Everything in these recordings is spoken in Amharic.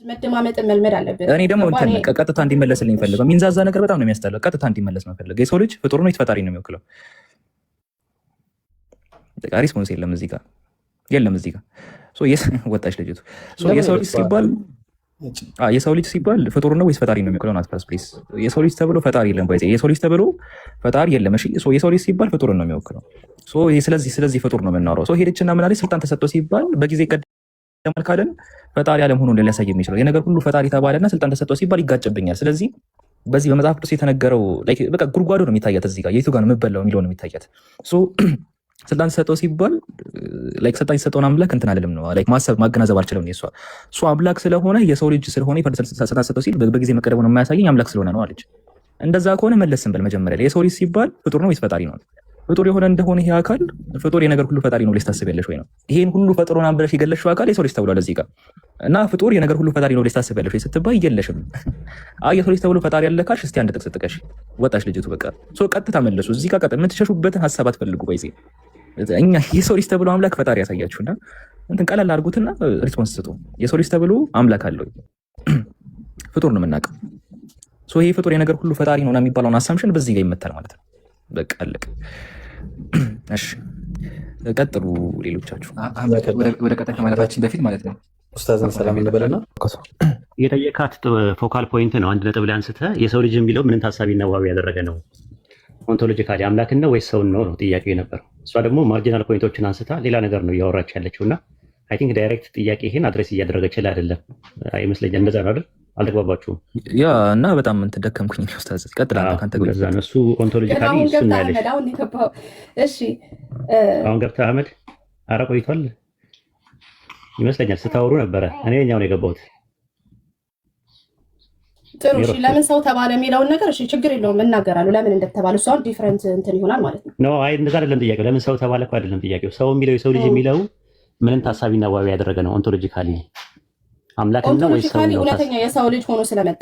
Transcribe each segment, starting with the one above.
መደማመጥ መልመድ አለበት። እኔ ደግሞ እንትን ቀጥታ እንዲመለስልኝ ፈልገው የሚንዛዛ ነገር በጣም ነው የሚያስጠላው። ቀጥታ እንዲመለስ ነው ፈልገው። የሰው ልጅ ፍጡር ነው፣ ፈጣሪ ነው የሚወክለው። ሪስፖንስ የለም እዚህ ጋር የለም እዚህ ጋር ወጣች ልጅቱ። የሰው ልጅ ሲባል ፍጡር ነው ወይስ ፈጣሪ ነው የሚወክለው? ናት ፕሊስ። የሰው ልጅ ተብሎ ፈጣሪ የለም። የሰው ልጅ ተብሎ ፈጣሪ የለም። እሺ የሰው ልጅ ሲባል ፍጡር ነው የሚወክለው። ስለዚህ ፍጡር ነው የምናወራው። ሄደችና ምን አለች? ስልጣን ተሰጥቶ ሲባል በጊዜ ቀደም ካለን ፈጣሪ አለመሆኑን ሊያሳይ የሚችለው የነገር ሁሉ ፈጣሪ ተባለና ስልጣን ተሰጥቶ ሲባል ይጋጭብኛል። ስለዚህ በዚህ በመጽሐፍ ቅዱስ የተነገረው በቃ ጉድጓዶ ነው የሚታያት። እዚህ ጋር የቱ ጋር ነው የምበላው የሚለው ነው የሚታያት። ስልጣን ተሰጠው ሲባል ስልጣን የተሰጠውን አምላክ እንትን አልልም ነው ማሰብ ማገናዘብ አልችልም። እሱ አምላክ ስለሆነ የሰው ልጅ ስለሆነ ስልጣን ተሰጠው ሲል በጊዜ መቀደሙን የማያሳየኝ አምላክ ስለሆነ ነው አለች። እንደዛ ከሆነ መለስ ስንበል መጀመሪያ ላይ የሰው ልጅ ሲባል ፍጡር ነው ወይስ ፈጣሪ ነው? ፍጡር የሆነ እንደሆነ ይሄ አካል ፍጡር የነገር ሁሉ ፈጣሪ ነው ብለሽ ታስቢያለሽ ወይ ነው? ይሄን ሁሉ ፈጥሮና ብለሽ የገለሽው አካል የሰው ልጅ ተብሏል እዚህ ጋር እና ፍጡር የነገር ሁሉ ፈጣሪ ነው ብለሽ ታስቢያለሽ ወይ ስትባይ የለሽም። የሰው ልጅ ተብሎ ፈጣሪ ያለ ካልሽ እስቲ አንድ ጥቅስ ጥቀሽ። ወጣሽ ልጅቱ። በቃ ቀጥታ መለሱ እዚህ ጋር የምትሸሹበትን ሀሳብ አትፈልጉ። በይዜ እኛ የሰው ልጅ ተብሎ አምላክ ፈጣሪ ያሳያችሁና እንትን ቀላል አድርጉትና ሪስፖንስ ስጡ። የሰው ልጅ ተብሎ አምላክ አለው ፍጡር ነው የምናውቀው። ይሄ ፍጡር የነገር ሁሉ ፈጣሪ ነው የሚባለውን አሳምሽን በዚህ ጋር ይመታል ማለት ነው። በቃ አለቀ። እሺ ቀጥሉ ሌሎቻችሁ። ወደ ቀጣይ ከማለታችን በፊት ማለት ነው ኡስታዝን ሰላም እንበልና የጠየካት ፎካል ፖይንት ነው። አንድ ነጥብ ላይ አንስተህ የሰው ልጅ የሚለው ምንን ታሳቢና ዋቢ ያደረገ ነው? ኦንቶሎጂካሊ አምላክን ነው ወይስ ሰውን ነው ጥያቄው የነበረው። እሷ ደግሞ ማርጂናል ፖይንቶችን አንስታ ሌላ ነገር ነው እያወራች ያለችው እና አይ ቲንክ ዳይሬክት ጥያቄ ይሄን አድሬስ እያደረገችልህ አይደለም ይመስለኛል። እንደዛ ነው አይደል? አልተግባባችሁም? ያ እና በጣም እንትን ደከምኩኝ። ኡስታዝ ቀጥላ ካንተ ጋር እሱ ኦንቶሎጂካሊ እሱ ነው ያለሽ። እሺ አሁን ገብተህ አህመድ ኧረ ቆይቷል ይመስለኛል ስታወሩ ነበረ። እኔ እኛው ነው የገባሁት። ጥሩ እሺ። ለምን ሰው ተባለ የሚለውን ነገር እሺ ችግር የለውም እናገራለሁ። ለምን እንደተባለ እሱ አሁን ዲፈረንት እንትን ይሆናል ማለት ነው። ኖ አይ እንደዛ አይደለም ጥያቄው። ለምን ሰው ተባለ እኮ አይደለም ጥያቄው። ሰው የሚለው የሰው ልጅ የሚለው ምንን ታሳቢና ዋቢ ያደረገ ነው? ኦንቶሎጂካሊ አምላክ ነው ወይስ ሰው ነው? ሁለተኛ የሰው ልጅ ሆኖ ስለመጣ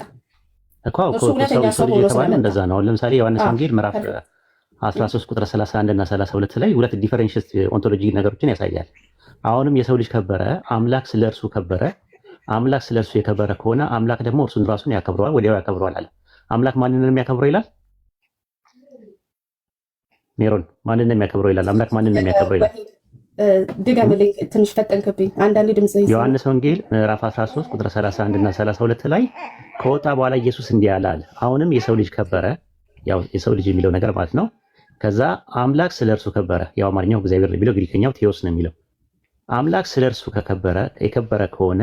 እኮ ሰው ልጅ የተባለ እንደዛ ነው። ለምሳሌ ዮሐንስ ወንጌል ምዕራፍ 13 ቁጥር 31 እና 32 ላይ ሁለት ዲፈረንሽስ ኦንቶሎጂ ነገሮችን ያሳያል። አሁንም የሰው ልጅ ከበረ፣ አምላክ ስለ እርሱ ከበረ። አምላክ ስለ እርሱ የከበረ ከሆነ አምላክ ደግሞ እርሱን ራሱን ያከብረዋል፣ ወዲያው ያከብረዋል አለ። አምላክ ማንን ነው የሚያከብረው ይላል? ሜሮን ማንን ነው የሚያከብረው ይላል? አምላክ ማንን ነው የሚያከብረው ይላል? ድገምልኝ፣ ትንሽ ፈጠንክብኝ። አንዳንዴ ድምጽ ዮሐንስ ወንጌል ምዕራፍ 13 ቁጥር 31 እና 32 ላይ ከወጣ በኋላ ኢየሱስ እንዲህ አለ አለ። አሁንም የሰው ልጅ ከበረ፣ ያው የሰው ልጅ የሚለው ነገር ማለት ነው። ከዛ አምላክ ስለ እርሱ ከበረ፣ ያው አማርኛው እግዚአብሔር ነው የሚለው፣ ግሪከኛው ቴዎስ ነው የሚለው። አምላክ ስለ እርሱ ከከበረ የከበረ ከሆነ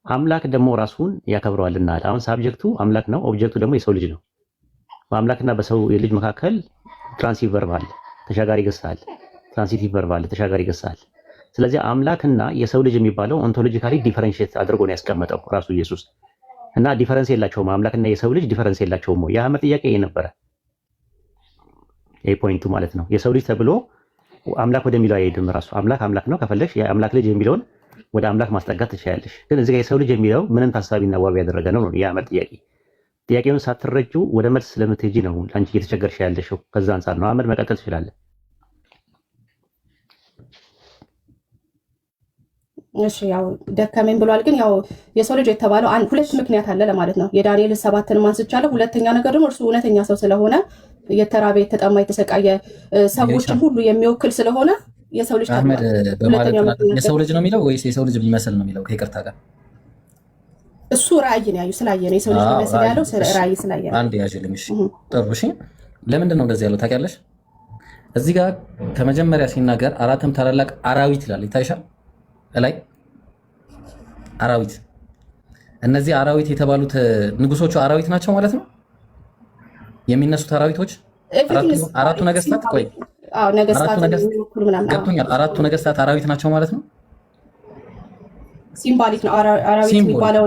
አምላክ ደግሞ ራሱን ያከብረዋልና አለ። አሁን ሳብጀክቱ አምላክ ነው፣ ኦብጀክቱ ደግሞ የሰው ልጅ ነው። በአምላክና በሰው ልጅ መካከል ትራንሲቲቭ ቨርብ አለ፣ ተሻጋሪ ገጽ አለ። ትራንሲቲቭ ቨርብ አለ፣ ተሻጋሪ ገጽ አለ። ስለዚህ አምላክና የሰው ልጅ የሚባለው ኦንቶሎጂካሊ ዲፈረንሺየት አድርጎ ነው ያስቀመጠው ራሱ ኢየሱስ እና ዲፈረንስ የላቸውም። አምላክና የሰው ልጅ ዲፈረንስ የላቸውም። የአህመድ ጥያቄ ይሄ ነበረ። ይሄ ፖይንቱ ማለት ነው። የሰው ልጅ ተብሎ አምላክ ወደሚለው አይሄድም። ራሱ አምላክ ነው። ከፈለሽ የአምላክ ልጅ የሚለውን ወደ አምላክ ማስጠጋት ትችላለሽ። ግን እዚህ ጋር የሰው ልጅ የሚለው ምንን ታሳቢና ዋቢ ያደረገ ነው ነው የአህመድ ጥያቄ። ጥያቄውን ሳትረጁ ወደ መልስ ስለምትሄጂ ነው አንቺ እየተቸገርሽ ያለሽው። ከዛ አንፃር ነው። አህመድ መቀጠል ትችላለህ። እሺ ያው ደከመኝ ብሏል። ግን ያው የሰው ልጅ የተባለው ሁለት ምክንያት አለ ለማለት ነው። የዳንኤል 7ን አንስቻለሁ። ሁለተኛ ነገር ደግሞ እርሱ እውነተኛ ሰው ስለሆነ የተራበ፣ የተጠማ፣ የተሰቃየ ሰዎችን ሁሉ የሚወክል ስለሆነ የሰው ልጅ አህመድ የሰው ልጅ ነው የሚለው ወይስ የሰው ልጅ የሚመስል ነው የሚለው? ከይቅርታ ጋር እሱ ራእይ ነው ያዩ ስላየ ነው የሰው ልጅ የሚመስል ያለው ራእይ ስላየ ነው። አንድ ያዥልኝ። እሺ ጥሩ። እሺ ለምንድን ነው እንደዚህ ያለው ታውቂያለሽ? እዚህ ጋር ከመጀመሪያ ሲናገር አራትም ታላላቅ አራዊት ይላል። ይታይሻል ላይ አራዊት። እነዚህ አራዊት የተባሉት ንጉሶቹ አራዊት ናቸው ማለት ነው። የሚነሱት አራዊቶች አራቱ ነገስታት ቆይ ገብቶኛል። አራቱ ነገስታት አራዊት ናቸው ማለት ነው። ሲምባሊክ ነው አራዊት የሚባለው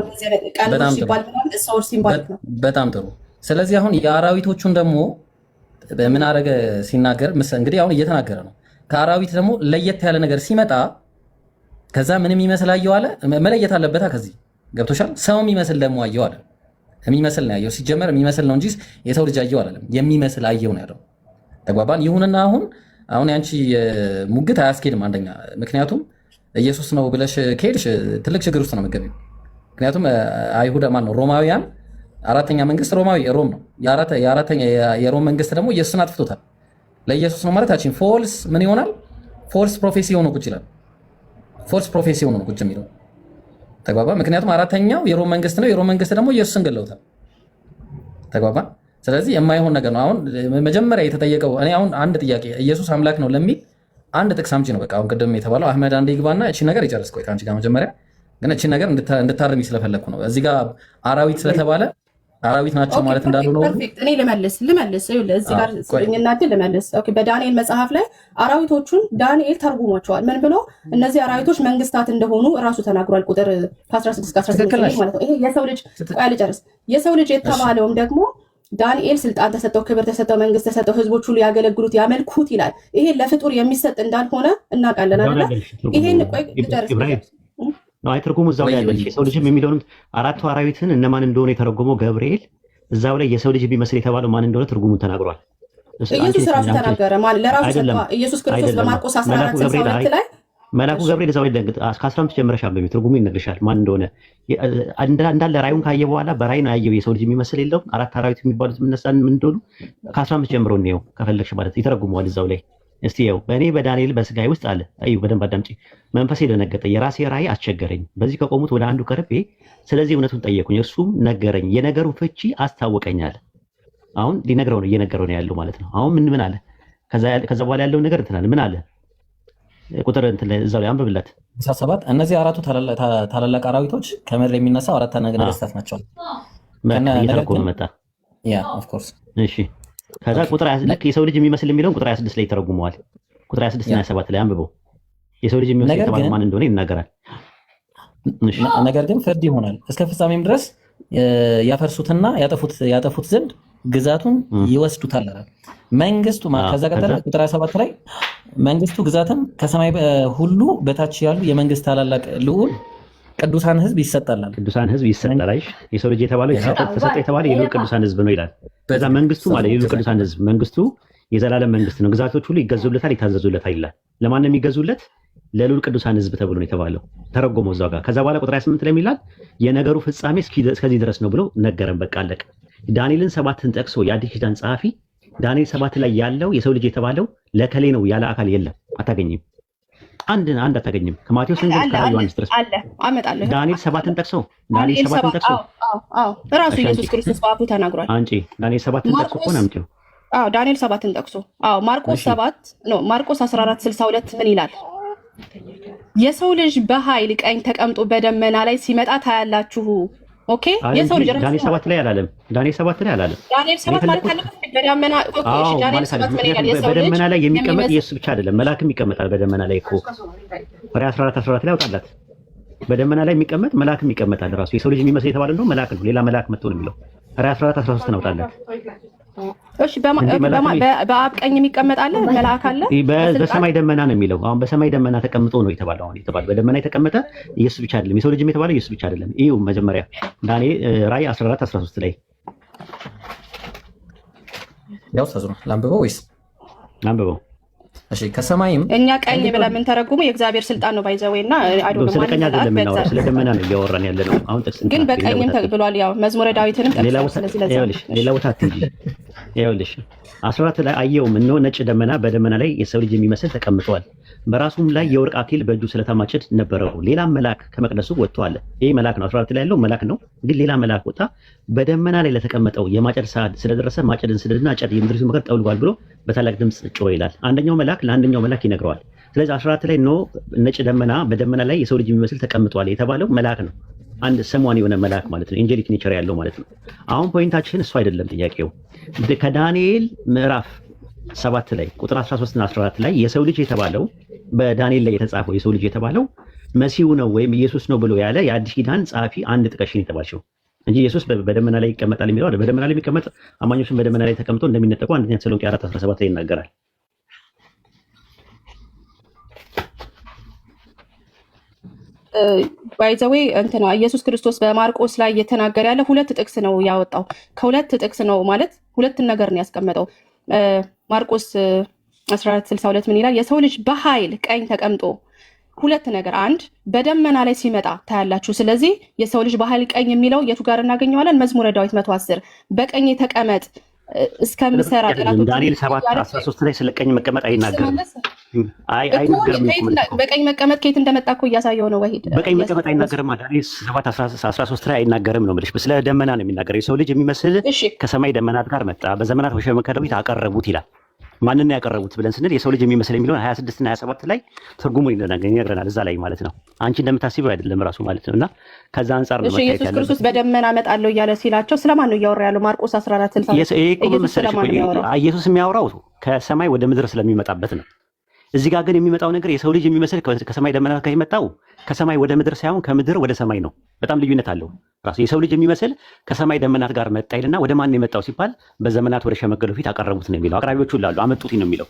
ቀን ሲባል ሰው ሲምባሊክ ነው። በጣም ጥሩ። ስለዚህ አሁን የአራዊቶቹን ደግሞ ምን አረገ ሲናገር እንግዲህ አሁን እየተናገረ ነው። ከአራዊት ደግሞ ለየት ያለ ነገር ሲመጣ ከዛ ምንም ይመስል አየው አለ። መለየት አለበታ ከዚህ ገብቶሻል። ሰው የሚመስል ደግሞ አየው አለ። የሚመስል ነው ያየው። ሲጀመር የሚመስል ነው እንጂ የሰው ልጅ አየው አላለም። የሚመስል አየው ነው ያለው። ተግባባን። ይሁንና አሁን ያንቺ ሙግት አያስኬድም። አንደኛ ምክንያቱም ኢየሱስ ነው ብለሽ ከሄድሽ ትልቅ ችግር ውስጥ ነው የምትገቢው። ምክንያቱም አይሁድ ማን ነው ሮማውያን አራተኛ መንግስት ሮም ነው። የሮም መንግስት ደግሞ ኢየሱስን አጥፍቶታል። ለኢየሱስ ነው ማለት አችን ፎልስ ምን ይሆናል? ፎልስ ፕሮፌሲ ሆኖ ቁጭ ይላል። ፎልስ ፕሮፌሲ ሆኖ ቁጭ የሚለው ተግባባ። ምክንያቱም አራተኛው የሮም መንግስት ነው። የሮም መንግስት ደግሞ ኢየሱስን ገለውታል። ተግባባ። ስለዚህ የማይሆን ነገር ነው። አሁን መጀመሪያ የተጠየቀው እኔ አሁን አንድ ጥያቄ ኢየሱስ አምላክ ነው ለሚል አንድ ጥቅስ አምጪ ነው። በቃ አሁን ቅድም የተባለው አህመድ አንዴ ይግባና እቺ ነገር ይጨርስ። ቆይ ከአንቺ ጋር መጀመሪያ ግን እቺ ነገር እንድታርሚ ስለፈለግኩ ነው። እዚህ ጋር አራዊት ስለተባለ አራዊት ናቸው ማለት እንዳልሆነ ፐርፌክት። እኔ ልመልስ እዚህ ጋር እናንተ ልመልስ። ኦኬ፣ በዳንኤል መጽሐፍ ላይ አራዊቶቹን ዳንኤል ተርጉሟቸዋል። ምን ብሎ እነዚህ አራዊቶች መንግስታት እንደሆኑ እራሱ ተናግሯል። ቁጥር 16 እስከ 18 ማለት ነው። ይሄ የሰው ልጅ ቆይ ልጨርስ። የሰው ልጅ የተባለውም ደግሞ ዳንኤል ስልጣን ተሰጠው፣ ክብር ተሰጠው፣ መንግስት ተሰጠው፣ ህዝቦች ሁሉ ያገለግሉት ያመልኩት ይላል። ይሄ ለፍጡር የሚሰጥ እንዳልሆነ እናውቃለን አይደል? ይሄን ቆይ ልጨርስ ነው አይተርጉሙ እዛው ላይ ያለች የሰው ልጅም የሚለውንም አራቱ አራዊትን እነማን እንደሆነ የተረጎመው ገብርኤል እዛው ላይ የሰው ልጅ ቢመስል የተባለው ማን እንደሆነ ትርጉሙን ተናግሯል። ኢየሱስ ራሱ ተናገረ። ማን ለራሱ ኢየሱስ ክርስቶስ በማርቆስ 14:62 ላይ መልአኩ ገብርኤል እዛው ላይ ከ15 ጀምረሽ አንብቢ፣ ትርጉሙ ይነግርሻል ማን እንደሆነ። እንዳለ ራእዩን ካየ በኋላ በራእይ ነው ያየው የሰው ልጅ የሚመስል የለውም። አራት አራዊት የሚባሉት ምን እንደሆኑ ከ15 ጀምሮ ነው ከፈለግሽ ማለት ይተረጉመዋል እዛው ላይ። እስቲ ያው በእኔ በዳንኤል በስጋዬ ውስጥ አለ። አዩ በደንብ አዳምጪ። መንፈሴ ደነገጠ፣ የራሴ ራእይ አስቸገረኝ። በዚህ ከቆሙት ወደ አንዱ ቀርቤ ስለዚህ እውነቱን ጠየቁኝ፣ እርሱም ነገረኝ፣ የነገሩን ፍቺ አስታወቀኛል። አሁን ሊነግረው ነው፣ እየነገረው ነው ያለው ማለት ነው። አሁን ምን አለ? ከዛ በኋላ ያለውን ነገር እንትን አለ። ምን አለ? ቁጥር እንትን ላይ እዛው ላይ አንብብላት። 17 እነዚህ አራቱ ታላላቅ አራዊቶች ከምድር የሚነሳው አራት ነገስታት ናቸው። እየተረጎመ መጣ። ያ ኦፍ ኮርስ እሺ። ከዛ ቁጥር 26 ልክ የሰው ልጅ የሚመስል የሚለውን ቁጥር 26 ላይ ተረጉመዋል። ቁጥር 26 እና 27 ላይ አንብበው። የሰው ልጅ የሚመስል የተባለው ማን እንደሆነ ይናገራል። ነገር ግን ፍርድ ይሆናል፣ እስከ ፍጻሜም ድረስ ያፈርሱትና ያጠፉት ዘንድ ግዛቱን ይወስዱታል። መንግስቱ ከዛ ቀጠለ ቁጥር 27 ላይ መንግስቱ ግዛትም ከሰማይ ሁሉ በታች ያሉ የመንግስት ታላላቅ ልዑል ቅዱሳን ህዝብ ይሰጣል። ቅዱሳን ህዝብ ይሰጣል። አይሽ የሰው ልጅ የተባለው ተሰጠ የተባለው የልዑል ቅዱሳን ህዝብ ነው ይላል። በዛ መንግስቱ ማለት የልዑል ቅዱሳን ህዝብ መንግስቱ የዘላለም መንግስት ነው። ግዛቶች ሁሉ ይገዙለታል፣ ይታዘዙለታል ይላል። ለማን ነው የሚገዙለት? ለልዑል ቅዱሳን ህዝብ ተብሎ ነው የተባለው። ተረጎመው እዛው ጋር። ከዛ በኋላ ቁጥር 28 ላይ የሚላል የነገሩ ፍጻሜ እስከዚህ ድረስ ነው ብሎ ነገረን። በቃ አለቀ። ዳንኤልን 7ን ጠቅሶ የአዲስ ኪዳን ጸሐፊ ዳንኤል 7 ላይ ያለው የሰው ልጅ የተባለው ለከሌ ነው ያለ አካል የለም፣ አታገኝም። አንድ አታገኝም። ከማቴዎስ ወንጌል እስከ ዮሐንስ ድረስ አለ አመጣለሁ። ዳንኤል 7ን ጠቅሶ ራሱ ኢየሱስ ክርስቶስ በአፉ ተናግሯል። አንቺ ዳንኤል 7ን ጠቅሶ እኮ ነው የምትይው። ዳንኤል 7ን ጠቅሶ ማርቆስ 14:62 ምን ይላል? የሰው ልጅ በኃይል ቀኝ ተቀምጦ በደመና ላይ ሲመጣ ታያላችሁ። ኦኬ፣ የሰው ልጅ ዳንኤል 7 ላይ አላለም። ዳንኤል 7 ላይ አላለም። ዳንኤል 7 ማለት አለበት በደመና። ኦኬ፣ እሺ፣ ዳንኤል 7 ምን ይላል? የሰው ልጅ በደመና ላይ የሚቀመጥ ኢየሱስ ብቻ አይደለም፣ መልአክም ይቀመጣል በደመና ላይ እኮ። ራዕይ 14:14 ላይ አውጣላት። በደመና ላይ የሚቀመጥ መልአክም ይቀመጣል። ራሱ የሰው ልጅ የሚመስል የተባለ እንደው መልአክ ነው፣ ሌላ መልአክ መጥቶ ነው የሚለው። ራዕይ 14:13 ነው አውጣላት። እሺ፣ በአብ ቀኝ የሚቀመጥ አለ፣ መልአክ አለ። በሰማይ ደመና ነው የሚለው። አሁን በሰማይ ደመና ተቀምጦ ነው የተባለው። አሁን የተባለው በደመና የተቀመጠ ኢየሱስ ብቻ አይደለም፣ የሰው ልጅም የተባለው ኢየሱስ ብቻ አይደለም። ይኸው መጀመሪያ ዳንኤል ራዕይ 14:13 ላይ ያው ተዝሮ ላንብበው ወይስ ላንብበው? እሺ። ከሰማይም እኛ ቀኝ ብለን ምን ተረጉሙ የእግዚአብሔር ስልጣን ነው ባይዘዌና አይዶል ስለ ቀኝ አይደለም የምናወራው፣ ስለ ደመና ነው እያወራን ያለ ነው። አሁን ጥቅስ ግን በቀኝም ተብሏል። ያው መዝሙረ ዳዊትንም ጠቅሷል። ስለዚህ ሌላ ቦታ አትይጂ። ይኸውልሽ 14 ላይ አየውም፣ እነሆ ነጭ ደመና፣ በደመና ላይ የሰው ልጅ የሚመስል ተቀምጧል። በራሱም ላይ የወርቅ አክሊል፣ በእጁ ስለታም ማጭድ ነበረው። ሌላ መልአክ ከመቅደሱ ወጥቶ አለ። ይሄ መልአክ ነው፣ 14 ላይ ያለው መልአክ ነው። ግን ሌላ መልአክ ወጣ፣ በደመና ላይ ለተቀመጠው የማጨድ ሰዓት ስለደረሰ ማጨድን ስደድና አጨድ፣ የምድሪቱ መከር ጠውልጓል ብሎ በታላቅ ድምፅ ጮኸ ይላል። አንደኛው መልአክ ለአንደኛው መልአክ ይነግረዋል። ስለዚህ 14 ላይ ኖ ነጭ ደመና፣ በደመና ላይ የሰው ልጅ የሚመስል ተቀምጧል የተባለው መልአክ ነው። አንድ ሰሟን የሆነ መልአክ ማለት ነው። ኤንጀሊክ ኔቸር ያለው ማለት ነው። አሁን ፖይንታችን እሱ አይደለም ጥያቄው። ከዳንኤል ምዕራፍ 7 ላይ ቁጥር 13 እና 14 ላይ የሰው ልጅ የተባለው በዳንኤል ላይ የተጻፈው የሰው ልጅ የተባለው መሲሁ ነው ወይም ኢየሱስ ነው ብሎ ያለ የአዲስ ኪዳን ጸሐፊ አንድ ጥቀሽን የተባልሽው እንጂ ኢየሱስ በደመና ላይ ይቀመጣል የሚለው አለ። በደመና ላይ የሚቀመጥ አማኞችን በደመና ላይ ተቀምጦ እንደሚነጠቁ አንደኛ ተሰሎንቄ 4:17 ላይ ይናገራል። ባይዘዌ እንትና ኢየሱስ ክርስቶስ በማርቆስ ላይ እየተናገረ ያለ ሁለት ጥቅስ ነው ያወጣው። ከሁለት ጥቅስ ነው ማለት ሁለትን ነገር ነው ያስቀመጠው። ማርቆስ 14:62 ምን ይላል? የሰው ልጅ በኃይል ቀኝ ተቀምጦ ሁለት ነገር፣ አንድ በደመና ላይ ሲመጣ ታያላችሁ። ስለዚህ የሰው ልጅ በኃይል ቀኝ የሚለው የቱ ጋር እናገኘዋለን? መዝሙረ ዳዊት 110 በቀኝ ተቀመጥ እስከምሰራ ጠላቶች። ዳንኤል 7:13 ላይ ስለ ቀኝ መቀመጥ አይናገርም። አይናገርም። በቀኝ መቀመጥ ከየት እንደመጣ እኮ እያሳየው ነው። ወሂድ በቀኝ መቀመጥ አይናገርም። ዳንኤል 7:13 ላይ አይናገርም ነው የምልሽ። ስለ ደመና ነው የሚናገረው። የሰው ልጅ የሚመስል ከሰማይ ደመናት ጋር መጣ፣ በዘመናት በሸመከ ዳዊት አቀረቡት ይላል። ማንን ያቀረቡት ብለን ስንል የሰው ልጅ የሚመስል የሚለውን 26 እና 27 ላይ ትርጉሙ ይነግረናል። እዛ ላይ ማለት ነው። አንቺ እንደምታስቢው አይደለም ራሱ ማለት ነውና ከዛ አንፃር ነው ማለት ኢየሱስ ክርስቶስ በደመና እመጣለሁ እያለ ሲላቸው ስለማን ነው እያወራ ያለው? ማርቆስ 14:60 ኢየሱስ የሚያወራው ከሰማይ ወደ ምድር ስለሚመጣበት ነው። እዚህ ጋር ግን የሚመጣው ነገር የሰው ልጅ የሚመስል ከሰማይ ደመናት ጋር የመጣው ከሰማይ ወደ ምድር ሳይሆን ከምድር ወደ ሰማይ ነው። በጣም ልዩነት አለው። ራሱ የሰው ልጅ የሚመስል ከሰማይ ደመናት ጋር መጣ ይልና ወደ ማን የመጣው ሲባል በዘመናት ወደ ሸመገሉ ፊት አቀረቡት ነው የሚለው። አቅራቢዎቹ ላሉ አመጡት ነው የሚለው።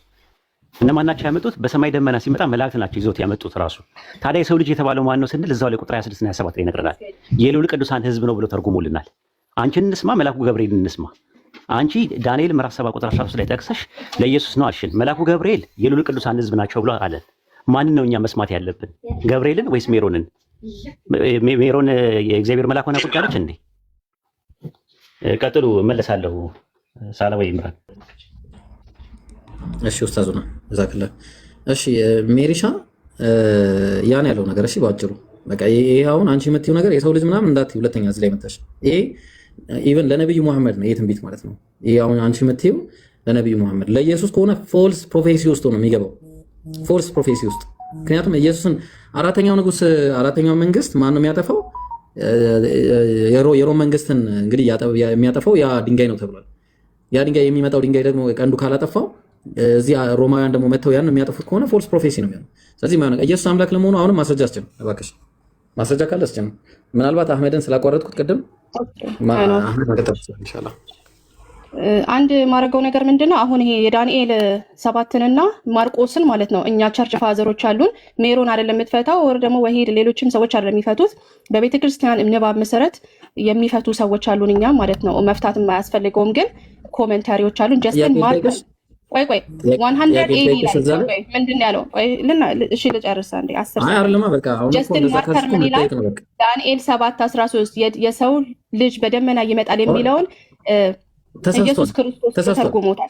እነማን ናቸው ያመጡት? በሰማይ ደመና ሲመጣ መላእክት ናቸው ይዞት ያመጡት ራሱ። ታዲያ የሰው ልጅ የተባለው ማን ነው ስንል እዛው ላይ ቁጥር 26 እና 27 ላይ ይነግረናል። የልዑል ቅዱሳን ሕዝብ ነው ብሎ ተርጉሞልናል። አንቺን እንስማ፣ መልአኩ ገብርኤልን እንስማ። አንቺ ዳንኤል ምዕራፍ 7 ቁጥር 13 ላይ ጠቅሰሽ ለኢየሱስ ነው አልሽን። መልአኩ ገብርኤል የልዑል ቅዱሳን ሕዝብ ናቸው ብሎ አለን። ማንን ነው እኛ መስማት ያለብን? ገብርኤልን ወይስ ሜሮንን? ሜሮን የእግዚአብሔር መልአክ ሆና ቁጭ አለች እንዴ? ቀጥሉ፣ እመለሳለሁ። ሳላ ወይ ኢምራን። እሺ ኡስታዙ ነው ዛክላ። እሺ ሜሪሻ ያን ያለው ነገር እሺ፣ ባጭሩ በቃ ይሄ አሁን አንቺ የምትይው ነገር የሰው ልጅ ምናምን እንዳትዪ ሁለተኛ እዚህ ላይ መጣሽ። ይሄ ኢቨን ለነብዩ መሐመድ ነው የትንቢት ማለት ነው። ይሄ አሁን አንቺ የምትይው ለነብዩ መሐመድ፣ ለኢየሱስ ከሆነ ፎልስ ፕሮፌሲ ውስጥ ነው የሚገባው። ፎልስ ፕሮፌሲ ውስጥ ምክንያቱም ኢየሱስን አራተኛው ንጉስ አራተኛው መንግስት ማን ነው የሚያጠፋው? የሮም መንግስትን እንግዲህ የሚያጠፋው ያ ድንጋይ ነው ተብሏል። ያ ድንጋይ የሚመጣው ድንጋይ ደግሞ ቀንዱ ካላጠፋው እዚህ ሮማውያን ደግሞ መጥተው ያን የሚያጠፉት ከሆነ ፎልስ ፕሮፌሲ ነው የሚሆነው። ስለዚህ ማለት ኢየሱስ አምላክ ለመሆኑ አሁንም ማስረጃ አስጭን እባክሽ፣ ማስረጃ ካለ አስጭን። ምናልባት አህመድን ስላቋረጥኩት ቅድም አህመድ መቀጠል ይችላል ኢንሻአላህ። አንድ ማድረገው ነገር ምንድነው? አሁን ይሄ የዳንኤል 7ና ማርቆስን ማለት ነው እኛ ቸርች ፋዘሮች አሉን። ሜሮን አይደለም የምትፈታው፣ ወር ደግሞ ወሂድ ሌሎችም ሰዎች አይደለም የሚፈቱት። በቤተ ክርስቲያን ንባብ መሰረት የሚፈቱ ሰዎች አሉን እኛ ማለት ነው። መፍታት የማያስፈልገውም ግን ኮሜንታሪዎች አሉን። ጀስትን ማርቆስ ቆይ 180 ላይ ምንድን ያለው? እሺ ልጨርስ አንዴ 10 ጀስትን ማርከር ምን ይላል? ዳንኤል 7:13 የሰው ልጅ በደመና ይመጣል የሚለውን ኢየሱስ ክርስቶስ ተርጉሞታል።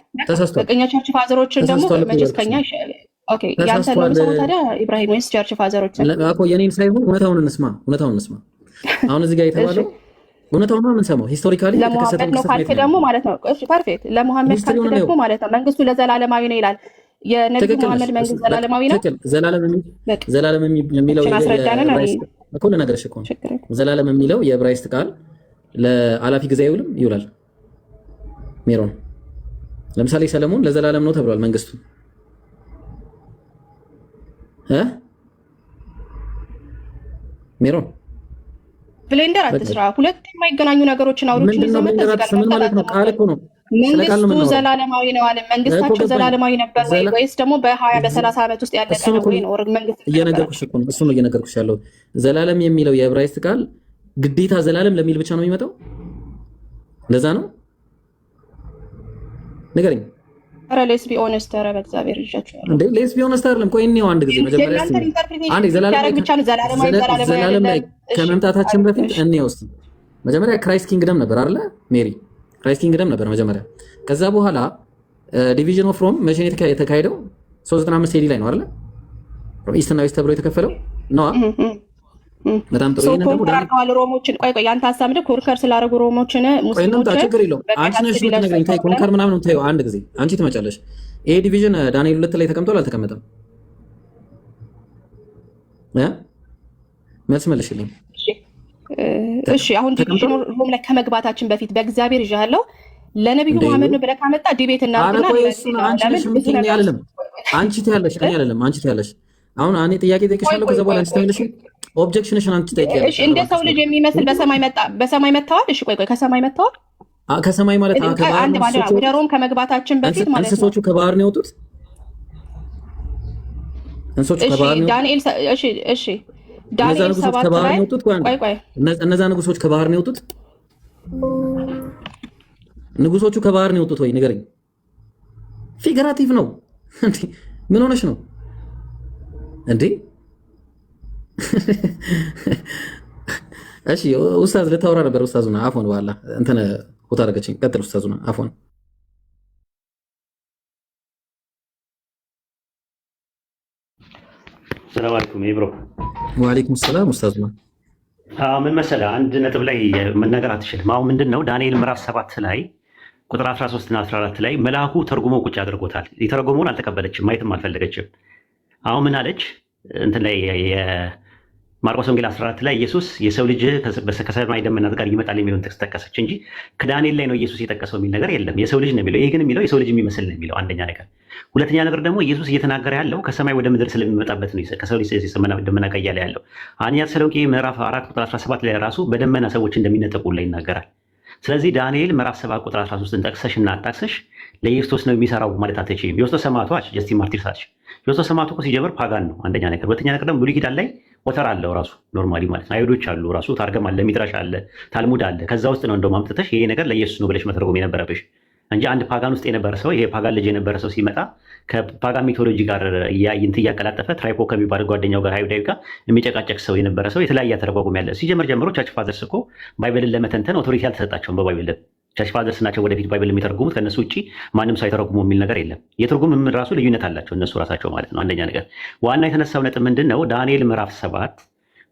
በቀኛ ቸርች ፋዘሮችን ደግሞ መቼስ ከኛ ኦኬ ያንተ ነው ሰው ታዲያ ኢብራሂም ወይስ ቸርች ፋዘሮችን እኮ የኔን ሳይሆን እውነታውን እንስማ። አሁን እዚህ ጋር የተባለው እውነታውን ነው የምንሰማው። ሂስቶሪካሊ ለሙሐመድ ነው ካልክ ደግሞ ማለት ነው እሺ ፐርፌክት። ለሙሐመድ ካልክ ደግሞ ማለት ነው መንግስቱ ለዘላለማዊ ነው ይላል። የነብዩ መሐመድ መንግስት ዘላለማዊ ነው። ዘላለም የሚለው እኮ ለነገርሽ እኮ ዘላለም የሚለው የዕብራይስጥ ቃል ለአላፊ ጊዜ አይውልም ይውላል። ሜሮን ለምሳሌ ሰለሞን ለዘላለም ነው ተብሏል መንግስቱ ሜሮን ብሌንደር አትስራ። ሁለት የማይገናኙ ነገሮችን አውሩችን ምን ማለት ነው? ቃል እኮ ነው። መንግስቱ ዘላለማዊ ነው አለ። መንግስታቸው ዘላለማዊ ነበር ወይስ ደግሞ በ20 በ30 ዓመት ውስጥ ያለቀ ነው ወይ ነው? መንግስት እየነገርኩሽ እኮ ነው። እሱ ነው እየነገርኩሽ ያለው። ዘላለም የሚለው የዕብራይስጥ ቃል ግዴታ ዘላለም ለሚል ብቻ ነው የሚመጣው። ለዛ ነው ንገረኝ። ኧረ ሌትስ ቢ ኦነስት። ኧረ በእግዚአብሔር ይዣችሁ እንዴ ሌትስ ቢ ኦነስት አይደለም። ቆይ እኔው አንድ ጊዜ መጀመሪያ አንዴ ዘላለም ላይ ከመምጣታችን በፊት እኔው እስቲ መጀመሪያ ክራይስት ኪንግደም ነበር አይደለ? ሜሪ ክራይስት ኪንግደም ነበር መጀመሪያ። ከዛ በኋላ ዲቪዥን ኦፍ ሮም መቼ ነው የተካሄደው? 395 ኤዲ ላይ ነው አይደለ? ኢስት እና ዌስት ተብሎ የተከፈለው ነው። በጣም ጥሩ ነው። ደግሞ ዳርካዋል ሮሞችን ቆይ ያንተ ሐሳብ ነው ኮንከር ስላደረጉ ሮሞችን ሙስሊሞች ችግር የለውም። አንቺ ነሽ ልትነግረኝ ታይ ኮንከር ምናምን ነው ታዩ። አንድ ጊዜ አንቺ ትመጫለሽ። ይሄ ዲቪዥን ዳንኤል 2 ላይ ተቀምጧል አልተቀመጠም? መልስ መልሽልኝ። እሺ አሁን ዲቪዥን ሮም ላይ ከመግባታችን በፊት በእግዚአብሔር ይዣለሁ ለነብዩ መሐመድ ነው ብለህ ካመጣ ዲቤት እናርግና አንቺ ትያለሽ እኔ አይደለም አንቺ ትያለሽ። አሁን እኔ ጥያቄ ጠይቅሻለሁ ከዛ በኋላ አንቺ ትመልሽ። ኦብጀክሽንሽን አንቺ ጠይቂያለሽ። እንደ ሰው ልጅ የሚመስል በሰማይ መጣዋል። እሺ ቆይ ከሰማይ መጣዋል። ከሰማይ ማለት ከባህር ነው። ወደ ሮም ከመግባታችን በፊት ማለት ነው። እንስሶቹ ከባህር ነው የወጡት። እንስሶቹ ከባህር ነው። ዳንኤል እሺ ዳንኤል 7 ላይ ቆይ እነዛ ንጉሶች ከባህር ነው የወጡት። ንጉሶቹ ከባህር ነው የወጡት ወይ ንገረኝ። ፊገራቲቭ ነው እንዴ? ምን ሆነሽ ነው እንዴ? እሺ ኡስታዝ ልታወራ ነበር። ኡስታዙና አፎን በኋላ እንትን ቦታ አደረገችኝ። ቀጥል ኡስታዙና አፎን። ሰላም አለይኩም ብሮ። ወአለይኩም ሰላም ኡስታዙና። ምን መሰለህ አንድ ነጥብ ላይ መናገር አትችልም። አሁን ምንድን ነው ዳንኤል ምዕራፍ 7 ላይ ቁጥር 13 እና 14 ላይ መልአኩ ተርጉሞ ቁጭ አድርጎታል። የተረጎመውን አልተቀበለችም፣ ማየትም አልፈለገችም። አሁን ምን አለች? እንትን ላይ ማርቆስ ወንጌል 14 ላይ ኢየሱስ የሰው ልጅ ከሰማይ ደመናት ጋር ይመጣል የሚለውን ጥቅስ ጠቀሰች እንጂ ከዳንኤል ላይ ነው ኢየሱስ የጠቀሰው የሚል ነገር የለም። የሰው ልጅ ነው የሚለው። ይሄ ግን የሚለው የሰው ልጅ የሚመስል ነው የሚለው አንደኛ ነገር። ሁለተኛ ነገር ደግሞ ኢየሱስ እየተናገረ ያለው ከሰማይ ወደ ምድር ስለሚመጣበት ነው። ከሰው ልጅ ደመና ጋር እያለ ያለው አንደኛ ተሰሎንቄ ምዕራፍ 4 ቁጥር 17 ላይ ራሱ በደመና ሰዎች እንደሚነጠቁ ላይ ይናገራል። ስለዚህ ዳንኤል ምዕራፍ 7 ቁጥር 13ን ጠቅሰሽ እና አጣቅሰሽ ለኢየሱስ ነው የሚሰራው ማለት አትችይም። ዮስጦስ ሰማዕቷች ጀስቲን ማርቲርስ አለች። ዮስጦስ ሰማዕቱ እኮ ሲጀምር ፓጋን ነው አንደኛ ነገር። ሁለተኛ ነገር ደግሞ ብሉይ ኪዳን ላይ ወተር አለው ራሱ ኖርማሊ ማለት ነው። አይሁዶች አሉ ራሱ ታርገም አለ፣ ሚድራሽ አለ፣ ታልሙድ አለ። ከዛ ውስጥ ነው እንደውም አምጥተሽ ይሄ ነገር ለኢየሱስ ነው ብለሽ መተርጎም የነበረብሽ እንጂ አንድ ፓጋን ውስጥ የነበረ ሰው ይሄ ፓጋን ልጅ የነበረ ሰው ሲመጣ ከፓጋን ሚቶሎጂ ጋር እንትን እያቀላጠፈ ትራይፖ ከሚባል ጓደኛው ጋር አይሁዳዊ ጋር የሚጨቃጨቅ ሰው የነበረ ሰው የተለያየ ተረጓጉም ያለ ሲጀምር ጀምሮ ቸርች ፋዘርስ እኮ ባይብልን ለመተንተን ኦቶሪቲ አልተሰጣቸውም። በባይብል ቸርች ፋዘርስ ናቸው ወደፊት ባይብል የሚተረጉሙት። ከእነሱ ውጭ ማንም ሰው አይተረጉሙ የሚል ነገር የለም። የትርጉም ራሱ ልዩነት አላቸው እነሱ ራሳቸው ማለት ነው። አንደኛ ነገር ዋና የተነሳው ነጥብ ምንድን ነው? ዳንኤል ምዕራፍ 7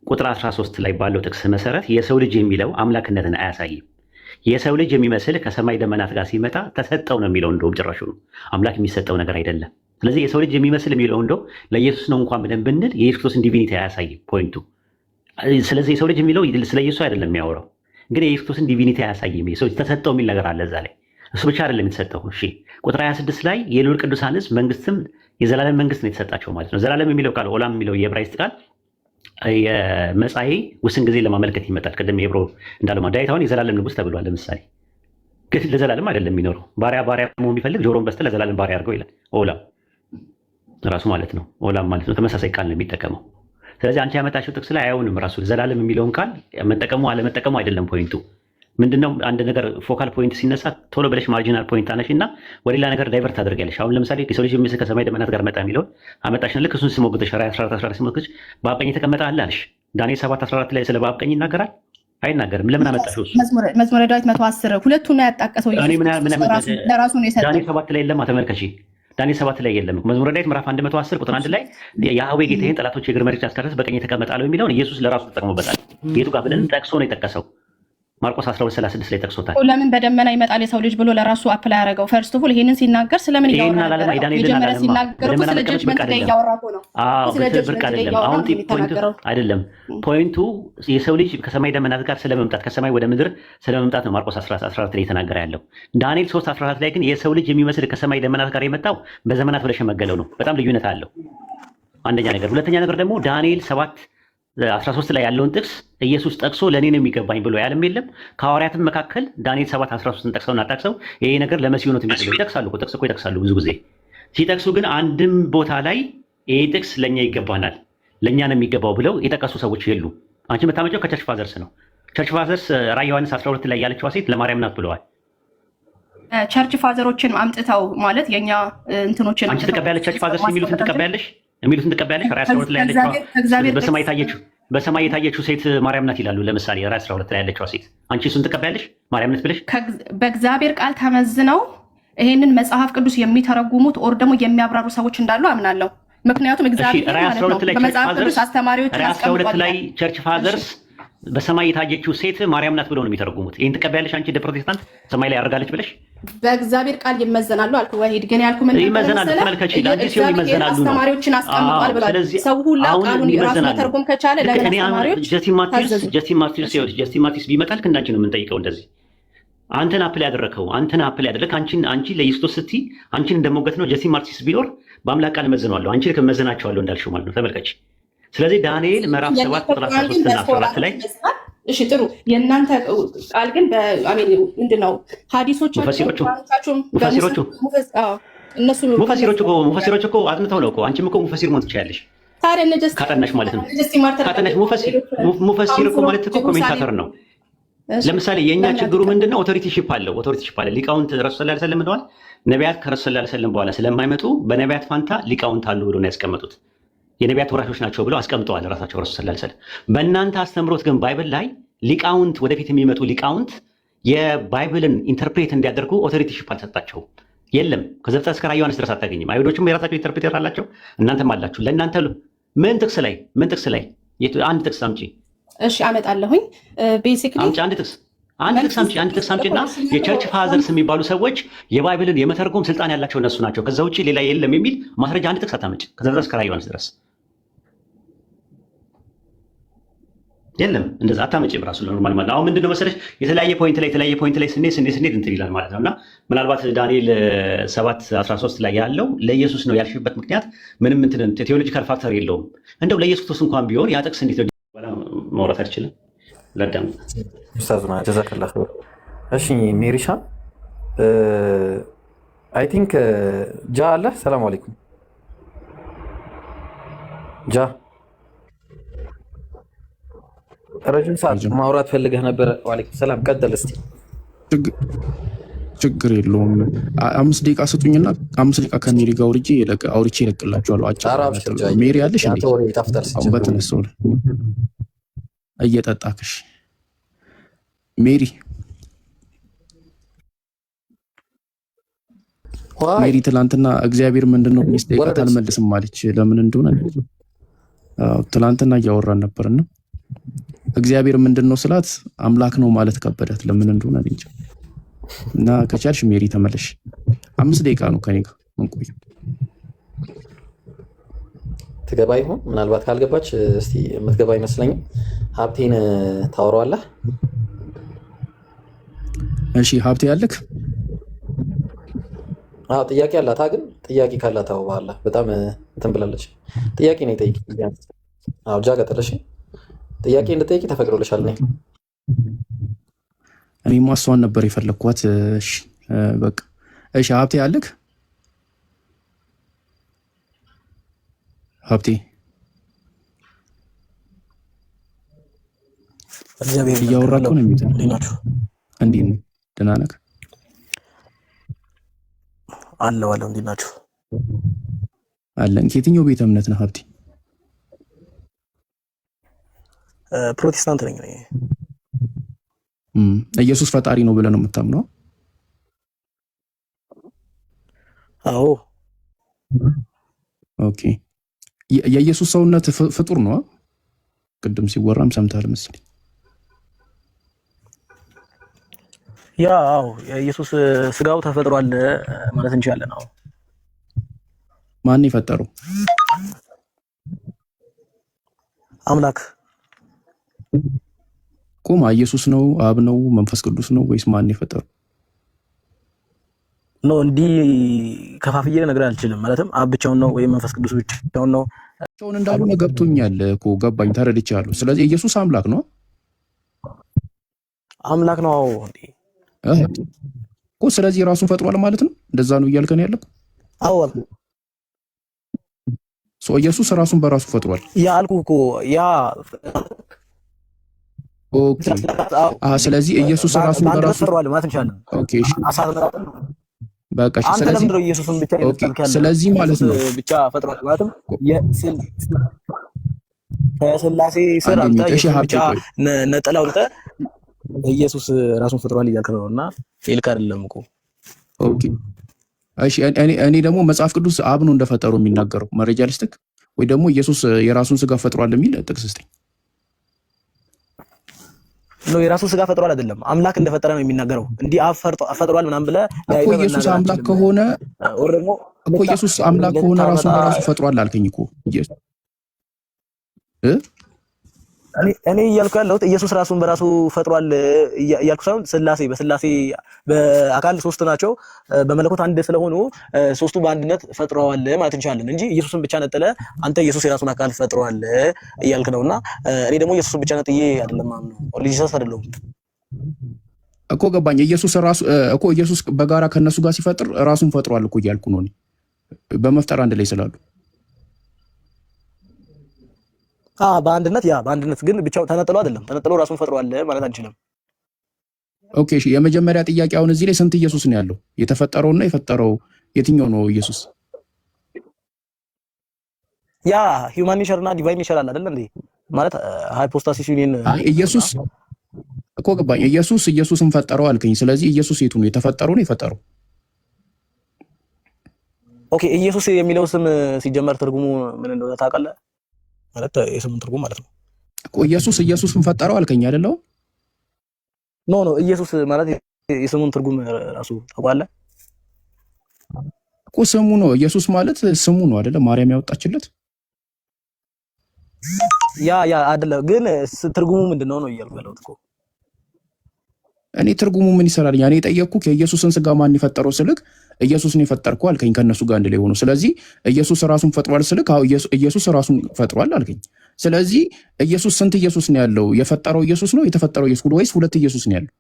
ቁጥር 13 ላይ ባለው ጥቅስ መሰረት የሰው ልጅ የሚለው አምላክነትን አያሳይም። የሰው ልጅ የሚመስል ከሰማይ ደመናት ጋር ሲመጣ ተሰጠው ነው የሚለው። እንደውም ጭራሹ ነው አምላክ የሚሰጠው ነገር አይደለም። ስለዚህ የሰው ልጅ የሚመስል የሚለው እንደው ለኢየሱስ ነው እንኳን ብለን ብንል የኢየሱስ ክርስቶስን ዲቪኒቲ አያሳይም ፖይንቱ። ስለዚህ የሰው ልጅ የሚለው ስለ ኢየሱስ አይደለም የሚያወራው፣ ግን የኢየሱስ ክርስቶስን ዲቪኒቲ አያሳይም። የሰው ልጅ ተሰጠው የሚል ነገር አለ እዛ ላይ። እሱ ብቻ አይደለም የተሰጠው። እሺ ቁጥር 26 ላይ የልዑል ቅዱሳን ሕዝብ መንግስትም የዘላለም መንግስት ነው የተሰጣቸው ማለት ነው። ዘላለም የሚለው ቃል ኦላም የሚለው የዕብራይስጥ ቃል የመጻኤ ውስን ጊዜ ለማመልከት ይመጣል። ቅድም የብሮ እንዳለው ዳዊት አሁን የዘላለም ንጉስ ተብሏል። ለምሳሌ ግን ለዘላለም አይደለም የሚኖረው። ባሪያ መሆን የሚፈልግ ጆሮን በስተ ለዘላለም ባሪያ አድርገው ይላል። ኦላም ራሱ ማለት ነው። ኦላም ማለት ነው ተመሳሳይ ቃል ነው የሚጠቀመው። ስለዚህ አንቺ ያመጣችው ጥቅስ ላይ አይሆንም። ራሱ ዘላለም የሚለውን ቃል መጠቀሙ አለመጠቀሙ አይደለም ፖይንቱ። ምንድነው አንድ ነገር ፎካል ፖይንት ሲነሳ ቶሎ ብለሽ ማርጂናል ፖይንት አነሽ እና ወደ ሌላ ነገር ዳይቨርት አድርጊያለሽ። አሁን ለምሳሌ የሰው ልጅ የሚመስል ከሰማይ ደመናት ጋር መጣ የሚለውን አመጣሽን ልክ እሱን ስሞግተሽ ራዕይ 14 ሲሞግተሽ በአብ ቀኝ የተቀመጠ አለ አልሽ። ዳንኤል 7:14 ላይ ስለ በአብ ቀኝ ይናገራል አይናገርም? ለምን አመጣሽው? መዝሙረ ዳዊት 110 ሁለቱን ነው ያጣቀሰው። ለራሱ ነው የሰጠው። ዳንኤል 7 ላይ የለም። ተመልከሺ ዳንኤል 7 ላይ የለም። መዝሙረ ዳዊት ምዕራፍ 110 ቁጥር 1 ላይ የያህዌ ጌታዬን ጠላቶች የእግር መሬት ያስቀረስ በቀኝ የተቀመጠ አለው የሚለውን ኢየሱስ ለራሱ ተጠቅሞበታል። የቱ ጋር ብለን ጠቅሶ ነው የጠቀሰው? ማርቆስ 12:36 ላይ ጠቅሶታል። ለምን በደመና ይመጣል የሰው ልጅ ብሎ ለራሱ አፕላይ ያደረገው? ፈርስት ኦፍ ኦል ይሄንን ሲናገር ስለምን ይሄንን አላለም? መጀመሪያ ሲናገር እኮ ስለ ጀጅመንት ላይ እያወራሁ ነው። ስለ ጀጅመንት ላይ አሁን ፖይንቱ አይደለም። ፖይንቱ የሰው ልጅ ከሰማይ ደመናት ጋር ስለመምጣት ከሰማይ ወደ ምድር ስለመምጣት ነው ማርቆስ 14 ላይ የተናገረ ያለው። ዳንኤል 3:14 ላይ ግን የሰው ልጅ የሚመስል ከሰማይ ደመናት ጋር የመጣው በዘመናት ወደሸመገለው ነው። በጣም ልዩነት አለው። አንደኛ ነገር። ሁለተኛ ነገር ደግሞ ዳንኤል 7:13 ላይ ያለውን ጥቅስ ኢየሱስ ጠቅሶ ለእኔ ነው የሚገባኝ ብሎ ያለም የለም። ከሐዋርያትም መካከል ዳንኤል 7:13 ጠቅሰው እናጣቅሰው ይሄ ነገር ለመሲሁ ነው የሚጠቅሰው ይጠቅሳሉ እኮ ጥቅስ እኮ ይጠቅሳሉ። ብዙ ጊዜ ሲጠቅሱ ግን አንድም ቦታ ላይ ይሄ ጥቅስ ለእኛ ይገባናል ለእኛ ነው የሚገባው ብለው የጠቀሱ ሰዎች የሉ። አንቺ የምታመጪው ከቸርች ፋዘርስ ነው። ቸርች ፋዘርስ ራዕይ ዮሐንስ 12 ላይ ያለችዋ ሴት ለማርያም ናት ብለዋል። ቸርች ፋዘሮችን አምጥተው ማለት የኛ እንትኖችን አንቺ ትቀበያለሽ። ቸርች ፋዘርስ የሚሉትን ትቀበያለሽ ትቀበያለሽ። ራዕይ 12 ላይ ያለችው በሰማይ የታየችው ሴት ማርያም ናት ይላሉ። ለምሳሌ ራዕይ 12 ላይ ያለችው ሴት አንቺ እሱን ትቀበያለሽ ማርያም ናት ብለሽ? በእግዚአብሔር ቃል ተመዝነው ይሄንን መጽሐፍ ቅዱስ የሚተረጉሙት ኦር ደግሞ የሚያብራሩ ሰዎች እንዳሉ አምናለሁ። ምክንያቱም እግዚአብሔር ማለት ነው በመጽሐፍ ቅዱስ አስተማሪዎችን አስቀምጧል። ላይ ቸርች ፋዘርስ በሰማይ የታየችው ሴት ማርያም ናት ብለው ነው የሚተረጉሙት። ይሄን ትቀበያለሽ አንቺ እንደ ፕሮቴስታንት ሰማይ ላይ ያደርጋለች ብለሽ? በእግዚአብሔር ቃል ይመዘናሉ አልኩ። ወሂድ ግን ያልኩ ምን ይመዘናሉ? ተመልከቺ ለአንቺ ሲሆን ይመዘናሉ። አስተማሪዎችን አስቀምጧል ብሏል። ሰው ሁሉ ቃሉን ራሱ መተርጎም ከቻለ ለምን አስተማሪዎች ጀስቲን ማርቲርስ ቢመጣል ክንዳንቺ ነው የምንጠይቀው። እንደዚህ አንተን አፕል ያደረከው አንቺ ለኢየሱስ ስትይ አንቺን እንደሞገት ነው። ጀስቲን ማርቲርስ ቢኖር በአምላክ ቃል መዘነዋለሁ አንቺ ልክ መዘናቸዋለሁ እንዳልሽው ማለት ነው። ተመልከቺ። ስለዚህ ዳንኤል ምዕራፍ 7 ቁጥር 13 እና 14 ላይ እሺ ጥሩ። የእናንተ ቃል ግን ምንድን ነው? ሀዲሶች ሙፈሲሮቹ ሙፈሲሮቹ እኮ አጥንተው ነው እኮ። አንቺም እኮ ሙፈሲር መሆን ትችያለሽ ካጠናሽ ማለት ነው። ካጠናሽ ሙፈሲር እኮ ማለት እኮ ኮሜንታተር ነው። ለምሳሌ የእኛ ችግሩ ምንድን ነው? ኦቶሪቲሺፕ አለ። ሊቃውንት ረሱል ሰለላሁ ዐለይሂ ወሰለም ብለዋል። ነቢያት ከረሱል ሰለላሁ ዐለይሂ ወሰለም በኋላ ስለማይመጡ በነቢያት ፋንታ ሊቃውንት አሉ ብሎ ነው ያስቀመጡት። የነቢያት ወራሾች ናቸው ብለው አስቀምጠዋል ራሳቸው ረሱል ሰለላሁ ዐለይሂ ወሰለም። በእናንተ አስተምሮት ግን ባይብል ላይ ሊቃውንት ወደፊት የሚመጡ ሊቃውንት የባይብልን ኢንተርፕሬት እንዲያደርጉ ኦቶሪቲሽፕ አልሰጣቸውም። የለም ከዘፍጥረት እስከ ራዕየ ዮሐንስ ድረስ አታገኝም። አይሁዶችም የራሳቸው ኢንተርፕሬተር አላቸው፣ እናንተም አላችሁ። ለእናንተ ምን ጥቅስ ላይ አንድ ጥቅስ አምጪ። እሺ አመጣለሁኝ። ቤሲክሊ አምጪ አንድ ጥቅስ አምጪና የቸርች ፋዘርስ የሚባሉ ሰዎች የባይብልን የመተርጎም ስልጣን ያላቸው እነሱ ናቸው፣ ከዛ ውጭ ሌላ የለም የሚል ማስረጃ አንድ ጥቅስ አታመጪ። ከዘፍጥረት እስከ ራዕየ ዮሐንስ ድረስ የለም። እንደዛ አታመጪም። ራሱ ኖርማል ማለት አሁን ምንድነው መሰለሽ የተለያየ ፖይንት ላይ ስንሄድ እንትን ይላል ማለት ነውና ምናልባት ዳንኤል 7:13 ላይ ያለው ለኢየሱስ ነው ያልሽበት ምክንያት ምንም እንትን ቴዎሎጂካል ፋክተር የለውም። እንደው ለኢየሱስ ክርስቶስ እንኳን ቢሆን ያ ጥቅስ እንዴት ነው ማውራት አይችልም? ለዳም ኡስታዝና ጀዛከላህ ኸይር። እሺ ሜሪሻ አይ ቲንክ ጃ አለ። ሰላም አለይኩም ጃ ረጅም ሰዓት ማውራት ፈልገህ ነበር። ዋሌኩም ሰላም ቀጥል እስቲ። ችግር የለውም። 5 ደቂቃ ስጡኝና 5 ደቂቃ ከሜሪ ጋር አውርቼ እለቅላችኋለሁ። አጭር ሜሪ ያለሽ እንዴ? አሁን በተነሳው እየጠጣክሽ ሜሪ ትላንትና እግዚአብሔር ምንድነው ሚስጠይቃት አልመልስም ማለች። ለምን እንደሆነ ትላንትና እያወራን ነበርና እግዚአብሔር ምንድነው ስላት አምላክ ነው ማለት ከበዳት። ለምን እንደሆነ እንጂ እና ከቻልሽ ሜሪ ተመለሽ። 5 ደቂቃ ነው ከኔ ጋር እንቆይ። ትገባ ይሆን? ምናልባት ካልገባች እስቲ የምትገባ አይመስለኝም። ሀብቴን ታወራዋለህ? እሺ ሀብቴ ያለክ? አዎ ጥያቄ አላት። ግን ጥያቄ ካላት ታውባላ። በጣም እንትን ብላለች። ጥያቄ ነው ጠይቂ። አዎ ጃ ቀጥለሽ ጥያቄ እንድጠይቂ ተፈቅዶልሻል። እኔማ እሷን ነበር የፈለግኳት። እሺ በቃ እሺ ሀብቴ ያለክ? ሀብቴ እያወራክ ነው የሚለው እንዴት ነው? ደህና ነህ? አለው እንዴት ናችሁ? አለን። ከየትኛው ቤተ እምነት ነህ ሀብቴ? ፕሮቴስታንት ነኝ። ኢየሱስ ፈጣሪ ነው ብለህ ነው የምታምነው? አዎ። ኦኬ። የኢየሱስ ሰውነት ፍጡር ነው? ቅድም ሲወራም ሰምተሃል መሰለኝ። ያው የኢየሱስ ስጋው ተፈጥሯል ማለት እንችላለን። አዎ። ማን የፈጠረው? አምላክ። ቆማ ኢየሱስ ነው? አብ ነው? መንፈስ ቅዱስ ነው ወይስ ማን የፈጠረው? ነው እንዲህ ከፋፍዬ ነገር አልችልም። ማለትም አብ ብቻውን ነው ወይም መንፈስ ቅዱስ ብቻውን ነው? ብቻውን እንዳልሆነ ገብቶኛል እኮ ገባኝ፣ ተረድቻለሁ። ስለዚህ ኢየሱስ አምላክ ነው? አምላክ ነው። አዎ። እንዴ እኮ ስለዚህ ራሱን ፈጥሯል ማለት ነው? እንደዛ ነው እያልከን ያለው? አዎ። ኢየሱስ ራሱን በራሱ ፈጥሯል። ያ አልኩህ እኮ ያ። ኦኬ። ስለዚህ ኢየሱስ ራሱን በራሱ ፈጥሯል ማለት እንችላለን። ኦኬ። እሺ በቃ እሺ። ስለዚህ ኢየሱስን ብቻ ይፈጥራል። ስለዚህ ማለት ነው ብቻ ፈጥሯል ማለትም ከስላሴ ስር አንተ ብቻ ነጠላው አንተ ኢየሱስ ራሱን ፈጥሯል እያልክ ነው እና ልክ አይደለም እኮ። ኦኬ እሺ። እኔ ደግሞ መጽሐፍ ቅዱስ አብ ነው እንደፈጠሩ የሚናገረው መረጃ ልስጥክ፣ ወይ ደግሞ ኢየሱስ የራሱን ስጋ ፈጥሯል የሚል ጥቅስ ስጠኝ። ነው የራሱን ስጋ ፈጥሯል አይደለም፣ አምላክ እንደፈጠረ ነው የሚናገረው። እንዲህ አብ ፈጥሯል ምናምን ብለህ እኮ ኢየሱስ አምላክ ከሆነ እኮ ኢየሱስ አምላክ ከሆነ ራሱን በራሱ ፈጥሯል አልከኝ እኮ እኔ እያልኩ ያለሁት ኢየሱስ ራሱን በራሱ ፈጥሯል እያልኩ ሳይሆን በስላሴ በአካል 3 ናቸው፣ በመለኮት አንድ ስለሆኑ ሶስቱ በአንድነት ፈጥረዋል ማለት እንችላለን እንጂ ኢየሱስን ብቻ ነጥለ አንተ ኢየሱስ የራሱን አካል ፈጥሯል እያልክ ነውና እኔ ደግሞ ኢየሱስን ብቻ ነጥዬ አይደለም ማምነው። ኦሪጂናስ አይደለም እኮ ገባኝ። ኢየሱስ ራሱ እኮ ኢየሱስ በጋራ ከነሱ ጋር ሲፈጥር ራሱን ፈጥሯል እኮ እያልኩ ነው። በመፍጠር አንድ ላይ ስላሉ በአንድነት ግን ብቻው ተነጥሎ አይደለም። ተነጥሎ ራሱን ፈጥሯል ማለት አንችልም። ኦኬ እሺ። የመጀመሪያ ጥያቄ አሁን እዚህ ላይ ስንት ኢየሱስ ነው ያለው? የተፈጠረውና የፈጠረው የትኛው ነው ኢየሱስ? ያ ሂውማን ኔቸር እና ዲቫይን ኔቸር አለ አይደል እንዴ? ማለት ሃይፖስታሲስ ዩኒየን ኢየሱስ እኮ ገባኝ። ኢየሱስን ፈጠረው አልከኝ። ስለዚህ ኢየሱስ የቱ ነው? የተፈጠረው ነው የፈጠረው? ኦኬ ኢየሱስ የሚለው ስም ሲጀመር ትርጉሙ ምን እንደሆነ ታውቃለህ? ማለት የስሙን ትርጉም ማለት ነው እኮ ኢየሱስን ፈጠረው አልከኝ አይደለው? ኖ ኢየሱስ ማለት የስሙን ትርጉም ራሱ ታውቃለህ እኮ ስሙ ነው። ኢየሱስ ማለት ስሙ ነው አይደለ? ማርያም ያወጣችለት። ያ አይደለ? ግን ትርጉሙ ምንድነው ነው እያልኩ ያለሁት እኮ እኔ ትርጉሙ ምን ይሰራልኝ? እኔ የጠየቅኩህ የኢየሱስን ስጋ ማን የፈጠረው ስልክ ኢየሱስን የፈጠርከው አልከኝ፣ ከነሱ ጋር አንድ ላይ ሆኖ። ስለዚህ ኢየሱስ ራሱን ፈጥሯል ስልክ አዎ ኢየሱስ ራሱን ፈጥሯል አልከኝ። ስለዚህ ኢየሱስ ስንት ኢየሱስ ነው ያለው? የፈጠረው ኢየሱስ ነው የተፈጠረው ኢየሱስ ወይስ ሁለት ኢየሱስ ነው ያለው?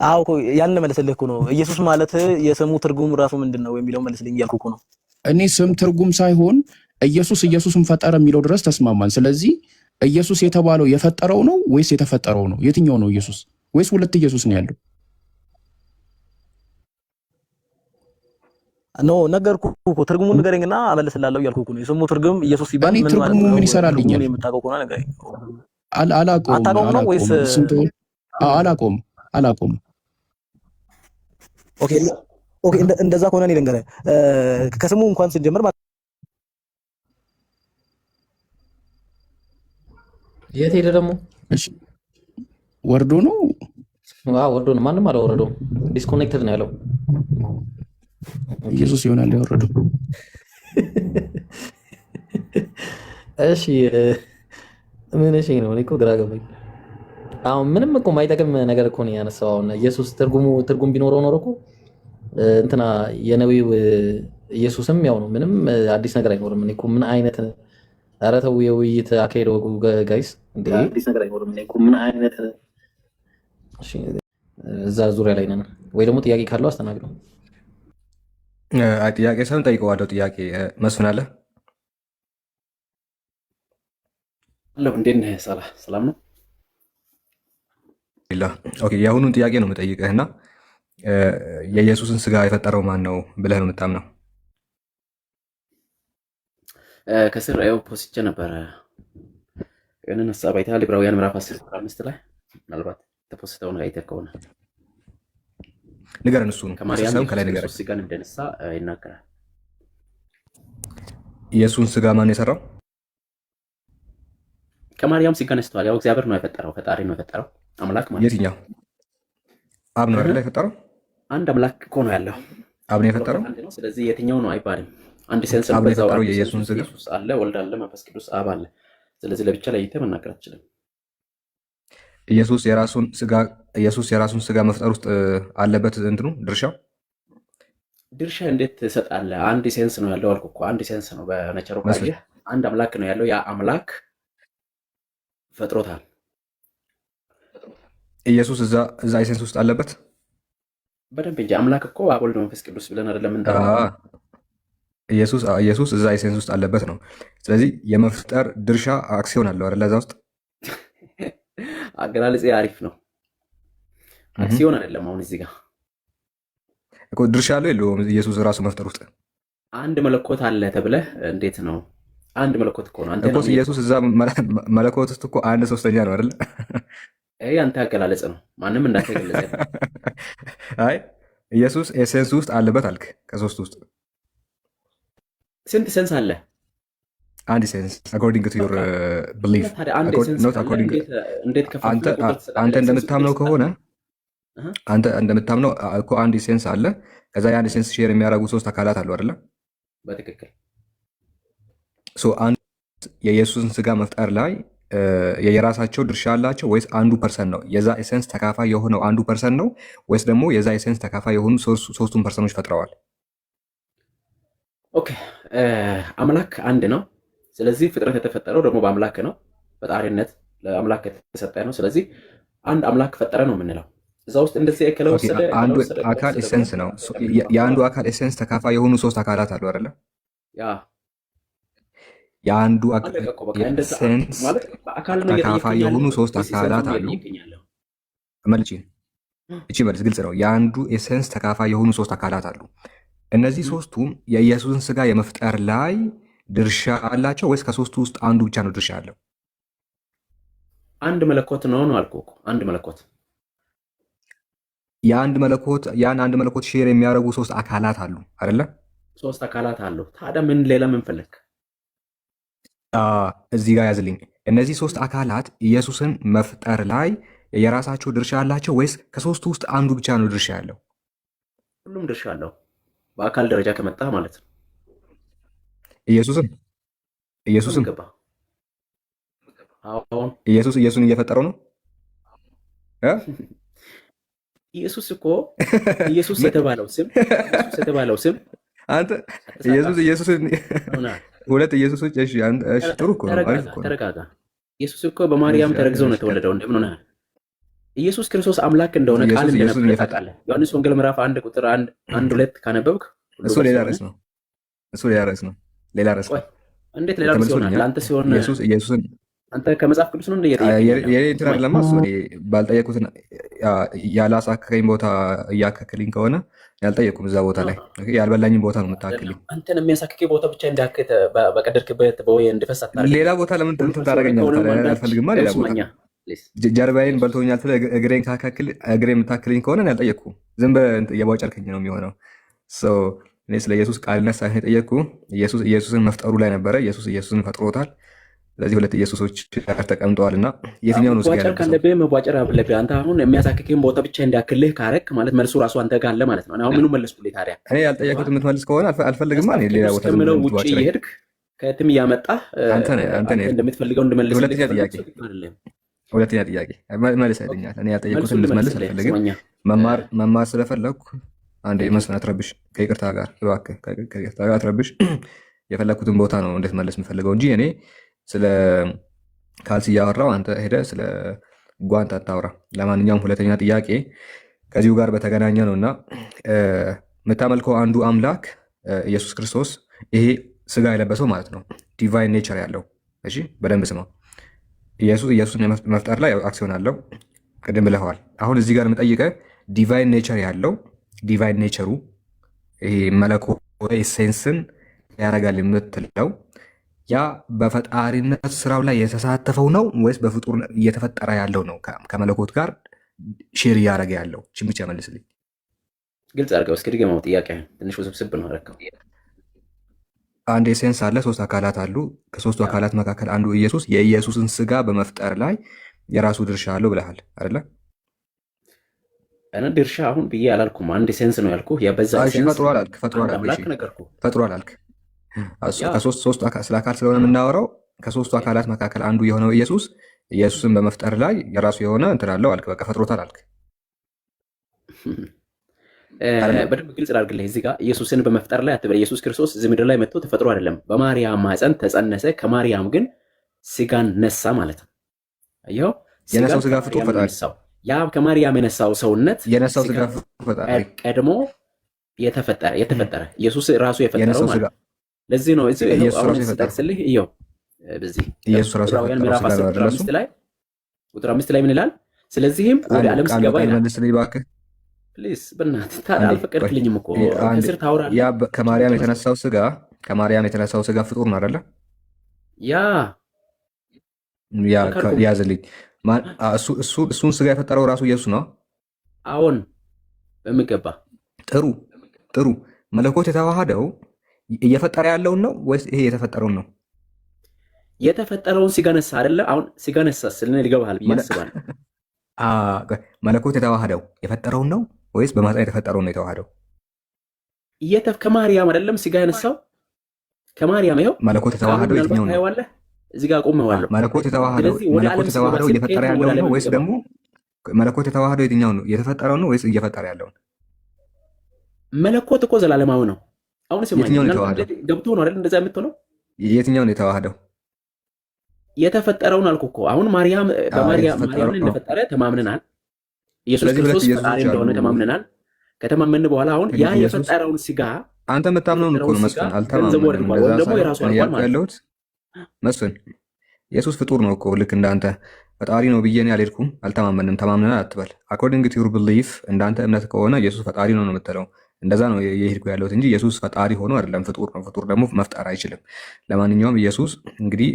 አዎ እኮ ያን መልስልህ እኮ ነው። ኢየሱስ ማለት የስሙ ትርጉም ራሱ ምንድነው የሚለው መልስልኝ እያልኩ እኮ ነው። እኔ ስም ትርጉም ሳይሆን ኢየሱስን ፈጠረ የሚለው ድረስ ተስማማን። ስለዚህ ኢየሱስ የተባለው የፈጠረው ነው ወይስ የተፈጠረው ነው? የትኛው ነው ኢየሱስ? ወይስ ሁለት ኢየሱስ ነው ያለው? ኖ ነገርኩህ እኮ ትርጉሙን ንገረኝና አመልስላለሁ እያልኩህ እኮ ነው። የስሙ ትርጉም ኢየሱስ ሲባል ምን ማለት ነው? ትርጉሙ ምን ይሰራልኛል? የምታውቀው ከሆነ ንገረኝ። አላውቀውም። ኦኬ እንደዛ ከሆነ እኔ ልንገርህ ከስሙ እንኳን ስንጀምር የት ሄደ ደግሞ? እሺ ወርዶ ነው። ወርዶ ነው። ማንም አላወረደውም። ዲስኮኔክትድ ነው ያለው። ኢየሱስ ይሆናል ያወረደው። እሺ ምን እሺ ነው? እኔ እኮ ግራ ገባኝ። አሁን ምንም እኮ የማይጠቅም ነገር እኮ ነው ያነሳው። አሁን ኢየሱስ ትርጉም ቢኖረው ኖሮ እኮ እንትና የነቢው ኢየሱስም ያው ነው። ምንም አዲስ ነገር አይኖርም። እኔ እኮ ምን አይነት ኧረ ተው የውይይት አካሄደው ጋይስ እንዴ! አዲስ ነገር አይኖርም። እኔ እኮ ምን አይነት እዛ ዙሪያ ላይ ነን ወይ? ደግሞ ጥያቄ ካለው አስተናግደው። ጥያቄ ሰውን ጠይቀዋለሁ። ጥያቄ መስፍን አለ? እንዴት ነህ? ሰላም ነው? ኦኬ የአሁኑን ጥያቄ ነው የምጠይቅህና የኢየሱስን ስጋ የፈጠረው ማን ነው ብለህ ነው የምታምነው? ከስር ያው ፖስቼ ነበረ የሆነን ሀሳብ አይተሃል? ዕብራውያን ምዕራፍ 10:15 ላይ ምናልባት ተፖስተውን አይተህ ከሆነ ንገረን። እሱን ከማርያም ከላይ ንገረን። ስጋን እንደነሳ ይናገራል። ኢየሱስን ስጋ ማን የሰራው? ከማርያም ስጋ ነስቷል። ያው እግዚአብሔር ነው የፈጠረው፣ ፈጣሪ ነው የፈጠረው፣ አምላክ ማለት። የትኛው? አብ ነው አይደል የፈጠረው? አንድ አምላክ እኮ ነው ያለው። አብ ነው የፈጠረው። ስለዚህ የትኛው ነው አይባልም። አንድ ሴንስ ነው የፈጠረው። የኢየሱስን ስጋ ኢየሱስ አለ፣ ወልድ አለ፣ መንፈስ ቅዱስ አብ አለ። ስለዚህ ለብቻ ለይተህ መናገር አትችልም። ኢየሱስ የራሱን ስጋ መፍጠር ውስጥ አለበት እንትኑ ድርሻ እንዴት ትሰጣለህ? አንድ ሴንስ ነው ያለው አልኩህ እኮ። አንድ ሴንስ ነው በነቸሩ ካየህ አንድ አምላክ ነው ያለው። ያ አምላክ ፈጥሮታል። ኢየሱስ እዛ ሴንስ ውስጥ አለበት በደንብ እንጂ። አምላክ እኮ አብ ወልድ መንፈስ ቅዱስ ብለን አይደለም እንጠራ። ኢየሱስ እዛ ሴንስ ውስጥ አለበት ነው። ስለዚህ የመፍጠር ድርሻ አክሲዮን አለው አይደል? እዛ ውስጥ አገላለጽ አሪፍ ነው። አክሲዮን አይደለም። አሁን እዚህ ጋር እኮ ድርሻ አለው የለውም? ኢየሱስ ራሱ መፍጠር ውስጥ አንድ መለኮት አለ ተብለህ እንዴት ነው? አንድ መለኮት እኮ ነው። አንተ እኮ ኢየሱስ እዛ መለኮት ውስጥ እኮ 1/3 ነው አይደል? ይሄ አንተ አገላለጽ ነው። ማንም እንዳትገለጽ። አይ ኢየሱስ ኤሴንስ ውስጥ አለበት አልክ። ከሶስት ውስጥ ስንት ሴንስ አለ? አንድ ሴንስ አኮርዲንግ ቱ ዩር ቢሊፍ ኖት አኮርዲንግ አንተ እንደምታምነው ከሆነ አንተ እንደምታምነው እኮ አንድ ሴንስ አለ። ከዛ የአንድ ሴንስ ሼር የሚያደርጉ 3 አካላት አሉ አይደለ? በትክክል አንድ የኢየሱስን ስጋ መፍጠር ላይ የራሳቸው ድርሻ አላቸው ወይስ አንዱ ፐርሰን ነው? የዛ ኤሰንስ ተካፋይ የሆነው አንዱ ፐርሰን ነው ወይስ ደግሞ የዛ ኤሰንስ ተካፋይ የሆኑ ሶስቱም ፐርሰኖች ፈጥረዋል? ኦኬ አምላክ አንድ ነው። ስለዚህ ፍጥረት የተፈጠረው ደግሞ በአምላክ ነው። ፈጣሪነት ለአምላክ የተሰጠ ነው። ስለዚህ አንድ አምላክ ፈጠረ ነው የምንለው። እዛ ውስጥ እንደዚህ ከለወሰደ አንዱ አካል ኤሰንስ ነው። የአንዱ አካል ኤሰንስ ተካፋይ የሆኑ 3 አካላት አሉ አይደለ? የአንዱ ኤሰንስ ተካፋይ የሆኑ 3 አካላት አሉ። መልጭ እቺ መልስ ግልጽ ነው። የአንዱ ኤሰንስ ተካፋይ የሆኑ 3 አካላት አሉ። እነዚህ ሶስቱም የኢየሱስን ስጋ የመፍጠር ላይ ድርሻ አላቸው ወይስ ከሶስቱ ውስጥ አንዱ ብቻ ነው ድርሻ አለው? አንድ መለኮት ነው አልኩህ እኮ። አንድ መለኮት ያን አንድ መለኮት ሼር የሚያደርጉ ሶስት አካላት አሉ አይደለ? ሶስት አካላት አሉ። ታዲያ ምን ሌላ ምን ፈለግ? እዚህ ጋር ያዝልኝ። እነዚህ ሶስት አካላት ኢየሱስን መፍጠር ላይ የራሳቸው ድርሻ አላቸው ወይስ ከሶስቱ ውስጥ አንዱ ብቻ ነው ድርሻ ያለው? ሁሉም ድርሻ አለው፣ በአካል ደረጃ ከመጣ ማለት ነው። ኢየሱስን ገባ? አሁን ኢየሱስን እየፈጠረው ነው። ኢየሱስ እኮ ኢየሱስ የተባለው ስም አንተ ኢየሱስን ሁለት ኢየሱሶች። እሺ ጥሩ እኮ ነው፣ አሪፍ እኮ ነው። ተረጋጋ። ኢየሱስ እኮ በማርያም ተረግዘው ነው የተወለደው። እንደምን ሆነ? ኢየሱስ ክርስቶስ አምላክ እንደሆነ ቃል እንደነበረ ታውቃለህ። ዮሐንስ ወንጌል ምዕራፍ 1 ቁጥር 1-2 ካነበብክ እሱ ሌላ ርዕስ ነው። ሌላ ርዕስ ነው። እንዴት ሌላ ርዕስ ይሆናል? ለአንተ ሲሆን ኢየሱስን አንተ ከመጽሐፍ ቅዱስ ነው እንትን አይደለማ። እሱ ባልጠየቁት ያላሳከከኝ ቦታ እያከክልኝ ከሆነ ያልጠየቁም እዛ ቦታ ላይ ያልበላኝም ቦታ ነው የምታክልኝ። አንተን የሚያሳክከኝ ቦታ ብቻ እንዳክት በቀደድክበት በወይ እንድፈሳ ሌላ ቦታ ለምን እንትን ታደርገኛለህ? አልፈልግማ። ሌላ ቦታ ጀርባዬን በልቶኛል ስለ እግሬን የምታክልኝ ከሆነ ያልጠየቅኩም። ዝም ብለህ የቧጨርክኝ ነው የሚሆነው። እኔ ስለ ኢየሱስ ቃልነት ሳይሆን የጠየቅኩ ኢየሱስን መፍጠሩ ላይ ነበረ። ኢየሱስን ፈጥሮታል። ስለዚህ ሁለት ኢየሱሶች ጋር ተቀምጠዋል እና የትኛው ነው መቧጨር ካለብህ መቧጨር አለብህ። አንተ አሁን የሚያሳክክህን ቦታ ብቻ እንዲያክልህ ካረክ ማለት መልሱ ራሱ አንተ ጋር አለ ማለት ነው። አሁን ምኑ መለስኩልህ ታዲያ? እኔ ያልጠየኩት የምትመልስ ከሆነ አልፈልግማ። ሌላ ቦታ ከምለው ውጭ እየሄድክ ከየትም እያመጣህ እንደምትፈልገው እንድመልስ። ሁለተኛ ጥያቄ መልስ አይደኛል። እኔ ያልጠየኩትን እንድትመልስ አልፈልግም። መማር ስለፈለግኩ አንዴ መስፍን አትረብሽ፣ ከይቅርታ ጋር እባክህ፣ ከይቅርታ ጋር አትረብሽ። የፈለግኩትን ቦታ ነው እንድትመልስ የምፈልገው እንጂ እኔ ስለ ካልሲ እያወራው አንተ ሄደህ ስለ ጓንት አታውራ። ለማንኛውም ሁለተኛ ጥያቄ ከዚሁ ጋር በተገናኘ ነው እና የምታመልከው አንዱ አምላክ ኢየሱስ ክርስቶስ ይሄ ስጋ የለበሰው ማለት ነው፣ ዲቫይን ኔቸር ያለው። እሺ በደንብ ስማ። ኢየሱስን መፍጠር ላይ አክሲዮን አለው፣ ቅድም ብለኸዋል። አሁን እዚህ ጋር የምጠይቀህ ዲቫይን ኔቸር ያለው ዲቫይን ኔቸሩ ይሄ መለኮታዊ ሴንስን ያደርጋል የምትለው ያ በፈጣሪነት ስራው ላይ የተሳተፈው ነው ወይስ በፍጡር እየተፈጠረ ያለው ነው? ከመለኮት ጋር ሼር እያደረገ ያለው? ችን ብቻ መልስልኝ። ግልጽ አድርገው እስኪ ድገመው። ጥያቄ ትንሽ ውስብስብ ነው አደረከው። አንድ ሴንስ አለ፣ ሶስት አካላት አሉ። ከሶስቱ አካላት መካከል አንዱ ኢየሱስ የኢየሱስን ስጋ በመፍጠር ላይ የራሱ ድርሻ አለው ብለሃል አይደለ? እኔ ድርሻ አሁን ብዬ አላልኩም። አንድ ሴንስ ነው ያልኩህ። ፈጥሯል አልክ። ስለ አካል ስለሆነ የምናወራው ከሶስቱ አካላት መካከል አንዱ የሆነው ኢየሱስን በመፍጠር ላይ የራሱ የሆነ እንትን አለው አልክ። በቃ ፈጥሮታል አልክ። በደንብ ግልጽ ላድርግልህ እዚህ ጋር ኢየሱስን በመፍጠር ላይ አትበል። ኢየሱስ ክርስቶስ እዚህ ምድር ላይ መጥቶ ተፈጥሮ አይደለም። በማርያም ማፀን ተጸነሰ፣ ከማርያም ግን ስጋን ነሳ ማለት ነው። አየኸው? የነሳው ስጋ ፍጡር ፈጣሪ፣ ያ ከማርያም የነሳው ሰውነት የነሳው ስጋ ፈጣሪ ቀድሞ የተፈጠረ ኢየሱስ ራሱ የፈጠረው ማለት ነው። ለዚህ ነው ስልህ እየው በዚህ ዕብራውያን ምዕራፍ 10 ቁጥር 5 ላይ ምን ይላል? ስለዚህም ወደ ዓለም ሲገባ ይላል። ፕሊዝ በእናትህ ታዲያ አልፈቀድክልኝም እኮ ከስር ታወራለህ። ያ ከማርያም የተነሳው ስጋ ፍጡር ነው አይደለ? ያዝልኝ። እሱን ስጋ የፈጠረው ራሱ ኢየሱስ ነው። አዎን በሚገባ። ጥሩ። መለኮት የተዋሃደው እየፈጠረ ያለውን ነው ወይስ ይሄ የተፈጠረውን ነው? የተፈጠረውን ሲጋ ነሳ አይደለ? አሁን ሲጋ ነሳ ስልን ሊገባሃል ብዬ አስባለሁ። መለኮት የተዋሃደው የፈጠረውን ነው ወይስ በማህፀን የተፈጠረውን ነው የተዋሃደው? ከማርያም አይደለም ሲጋ ያነሳው? ከማርያም ይኸው መለኮት የተዋሃደው የትኛው ነው? እዚህ ጋር ቆመዋለሁ። መለኮት የተዋሃደው እየፈጠረ ያለው ነው ወይስ ደግሞ መለኮት የተዋሃደው የትኛው ነው? የተፈጠረው ነው ወይስ እየፈጠረ ያለውን? መለኮት እኮ ዘላለማዊ ነው። አሁን ገብቶ ነው አይደል እንደዛ የምትሆነው? የትኛው ነው የተዋሃደው? የተፈጠረውን አልኩ እኮ። አሁን ማርያምን እንደፈጠረ ተማምነናል። ኢየሱስ ክርስቶስ ፈጣሪ እንደሆነ ተማምነናል። ከተማመን በኋላ አሁን ያ የፈጠረውን ስጋ አንተ የምታምነውን እኮ ነው መስፍን። አልተማመንም። መስፍን ኢየሱስ ፍጡር ነው እኮ ልክ እንዳንተ ፈጣሪ ነው ብዬ አልሄድኩም። አልተማመንም። ተማምነናል አትበል። አኮርዲንግ ቱ ዩር ቢሊፍ እንዳንተ እምነት ከሆነ ኢየሱስ ፈጣሪ ነው የምትለው። እንደዛ ነው የሄድኩ ያለሁት እንጂ ኢየሱስ ፈጣሪ ሆኖ አይደለም። ፍጡር ነው። ፍጡር ደግሞ መፍጠር አይችልም። ለማንኛውም ኢየሱስ እንግዲህ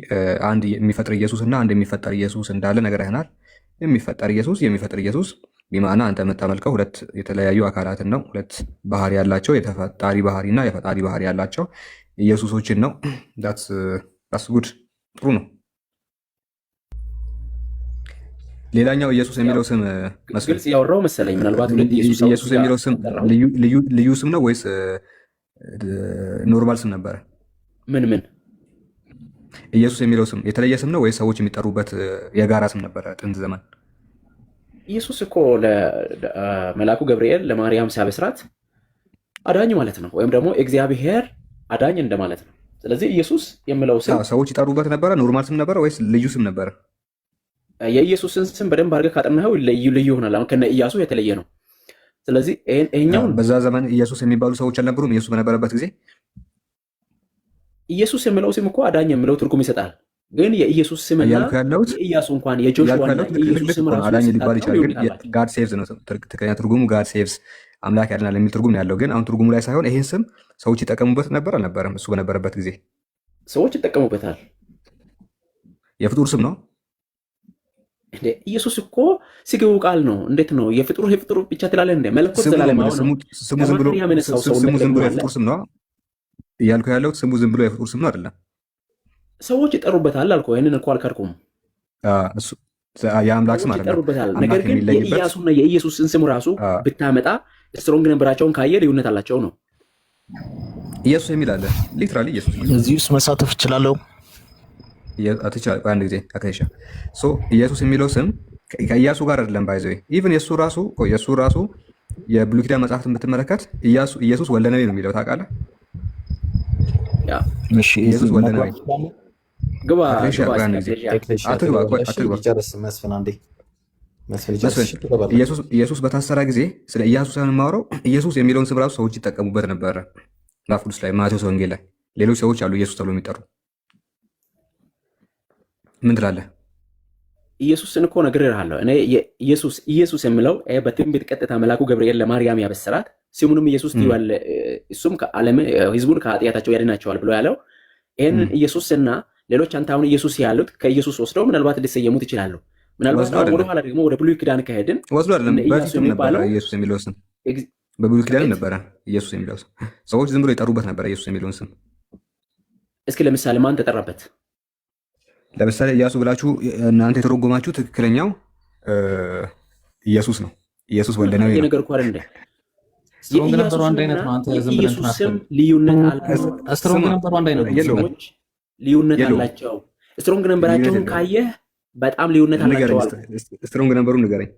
አንድ የሚፈጥር ኢየሱስ እና አንድ የሚፈጠር ኢየሱስ እንዳለ ነግረህናል። የሚፈጠር ኢየሱስ ቢማና አንተ የምታመልከው ሁለት የተለያዩ አካላትን ነው። ሁለት ባህሪ ያላቸው የተፈጣሪ ባህሪ እና የፈጣሪ ባህሪ ያላቸው ኢየሱሶችን ነው። ዳትስ ጉድ፣ ጥሩ ነው። ሌላኛው ኢየሱስ የሚለው ስም ግልጽ ያወራው መሰለኝ። ምናልባት ኢየሱስ የሚለው ስም ልዩ ስም ነው ወይስ ኖርማል ስም ነበረ? ምን ኢየሱስ የሚለው ስም የተለየ ስም ነው ወይስ ሰዎች የሚጠሩበት የጋራ ስም ነበረ ጥንት ዘመን? ኢየሱስ እኮ ለመልአኩ ገብርኤል ለማርያም ሲያበስራት አዳኝ ማለት ነው፣ ወይም ደግሞ እግዚአብሔር አዳኝ እንደማለት ነው። ስለዚህ ኢየሱስ የሚለው ስም ሰዎች ይጠሩበት ነበረ። ኖርማል ስም ነበረ ወይስ ልዩ ስም ነበረ? የኢየሱስን ስም በደንብ አድርገህ ካጠናኸው ልዩ ይሆናል። አሁን ከነ ኢያሱ የተለየ ነው። ስለዚህ ይሄኛውን በዛ ዘመን ኢየሱስ የሚባሉ ሰዎች አልነበሩም። ኢየሱስ በነበረበት ጊዜ ኢየሱስ የሚለው ስም እኮ አዳኝ የሚለው ትርጉም ይሰጣል። ግን የኢየሱስ ስም እና የኢያሱ እንኳን የጆሹዋና የኢየሱስ ስም ራሱ አዳኝ ሊባል ይችላል። ግን ጋድ ሴቭስ ነው ትክክለኛ ትርጉሙ። ጋድ ሴቭስ አምላክ ያድናል የሚል ትርጉም ነው ያለው። ግን አሁን ትርጉሙ ላይ ሳይሆን ይህን ስም ሰዎች ይጠቀሙበት ነበር አልነበረም? እሱ በነበረበት ጊዜ ሰዎች ይጠቀሙበታል። የፍጡር ስም ነው። ኢየሱስ እኮ ስግው ቃል ነው። እንዴት ነው የፍጡር ብቻ ትላለህ? እንደ መለኮት ዘላለም ስሙ ዝም ብሎ የፍጡር ስም ነው እያልኩ ያለው። ስሙ ዝም ብሎ የፍጡር ስም ነው አይደለም። ሰዎች ይጠሩበታል አልኩ። ይህንን እኮ አልካድኩም። የአምላክ ስም ይጠሩበታል። ነገር ግን የኢያሱና የኢየሱስን ስም ራሱ ብታመጣ ስትሮንግ ነበራቸውን ካየ ልዩነት አላቸው ነው። ኢየሱስ የሚል አለ። ሊትራሊ ኢየሱስ እዚህ ውስጥ መሳተፍ እችላለሁ። አንድ ጊዜ አካይሻ ኢየሱስ የሚለው ስም ከኢያሱ ጋር አይደለም። ባይዘው ኢቭን የእሱ ራሱ የብሉይ ኪዳን መጽሐፍትን ብትመለከት ኢየሱስ ወልደ ነዌ ነው የሚለው ታውቃለህ? ኢየሱስ ወልደ ነዌ ኢየሱስ በታሰረ ጊዜ ስለ ኢያሱ ሳይሆን የማወራው ኢየሱስ የሚለውን ስም ራሱ ሰዎች ይጠቀሙበት ነበረ። መጽሐፍ ቅዱስ ላይ ማቴዎስ ወንጌል ላይ ሌሎች ሰዎች አሉ ኢየሱስ ተብሎ የሚጠሩ። ምን ትላለህ? ኢየሱስን እኮ ነግሬሃለሁ እኔ። ኢየሱስ የሚለው በትንቢት ቀጥታ መልአኩ ገብርኤል ለማርያም ያበሰራት ስሙንም ኢየሱስ ይዋል፣ እሱም ህዝቡን ከኃጢአታቸው ያድናቸዋል ብሎ ያለው ይህንን ኢየሱስና ሌሎች አንተ አሁን ኢየሱስ ያሉት ከኢየሱስ ወስደው ምናልባት ሊሰየሙት ይችላሉ። ምናልባት ወደኋላ ደግሞ ወደ ብሉይ ኪዳን ከሄድን ወስዶ አይደለም በፊትም ነበረ ኢየሱስ የሚለው ስም በብሉይ ኪዳን ነበረ። ኢየሱስ የሚለው ስም ሰዎች ዝም ብሎ ይጠሩበት ነበረ ኢየሱስ የሚለውን ስም። እስኪ ለምሳሌ ማን ተጠራበት? ለምሳሌ ኢያሱ ብላችሁ እናንተ የተረጎማችሁ ትክክለኛው ኢየሱስ ነው። ኢየሱስ ወልደ ነዌ ነው። ነገር እኮ አይደል እንዴ? ስትሮንግ ነበሩ አንድ አይነት ነው። አንተ ዝም ብለህ ኢየሱስም ልዩነት አላቸው። ስትሮንግ ነበሩ አንድ አይነት ነው። ልዩነት አላቸው። ስትሮንግ ነበራቸውን ካየህ በጣም ልዩነት አላቸው። ስትሮንግ ነበሩ ንገረኝ።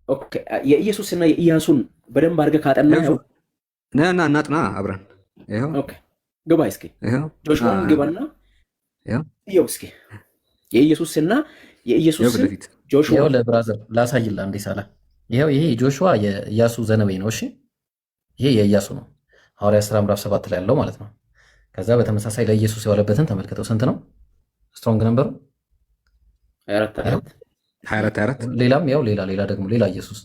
ኦኬ የኢየሱስና የኢያሱን በደንብ አድርገህ ካጠናኸው እና እናጥና አብረን። ይሄው ኦኬ ግባ እስኪ ጆሹዋን ግባና ይኸው እስኪ የኢየሱስና የኢየሱስ ጆሹዋ ለብራዘር ላሳይልህ አንዴ ሳላ። ይሄው ይሄ ጆሹዋ የኢያሱ ዘነዌ ነው። እሺ ይሄ የኢያሱ ነው። ሐዋርያት ሥራ ምዕራፍ 7 ላይ ያለው ማለት ነው። ከዛ በተመሳሳይ ለኢየሱስ የዋለበትን ተመልከተው። ስንት ነው ስትሮንግ ነበሩ? 24 ሌላም ያው ሌላ ደግሞ ሌላ ኢየሱስ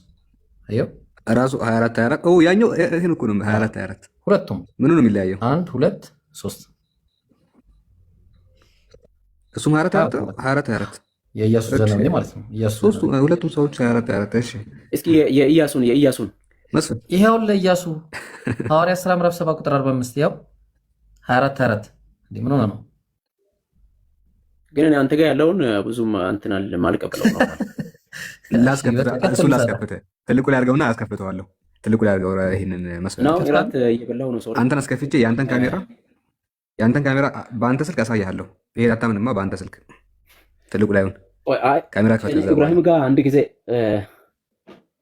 ይኸው ራሱ 24 ኦ ያኛው ይሄን እኮ ነው 24 ሁለቱም ምኑ ነው የሚለያየው? 1 2 3 እሱም 24 የኢያሱስ ዘነዌ ማለት ነው። ኢያሱስ ሁለቱም ሰዎች 24 እሺ እስኪ የኢያሱን መስፍን ይሄው ለኢያሱ ሐዋርያት ሥራ ምዕራፍ 7 ቁጥር 45 ያው 24 እንዴ ምን ሆነ ነው? ግን አንተ ጋር ያለውን ብዙም አንተን አልቀበለው ነው። ላስከፍተ ትልቁ ላይ አድርገውና አስከፍተዋለሁ። ትልቁ ላይ አድርገው ይሄንን መስፍን ነው ራት እየበላው ነው ሰው አንተን አስከፍቼ ያንተን ካሜራ በአንተ ስልክ አሳያለሁ። ይሄ አታምንማ። በአንተ ስልክ ትልቁ ላይ ካሜራ ከፈተ ኢብራሂም ጋር አንድ ጊዜ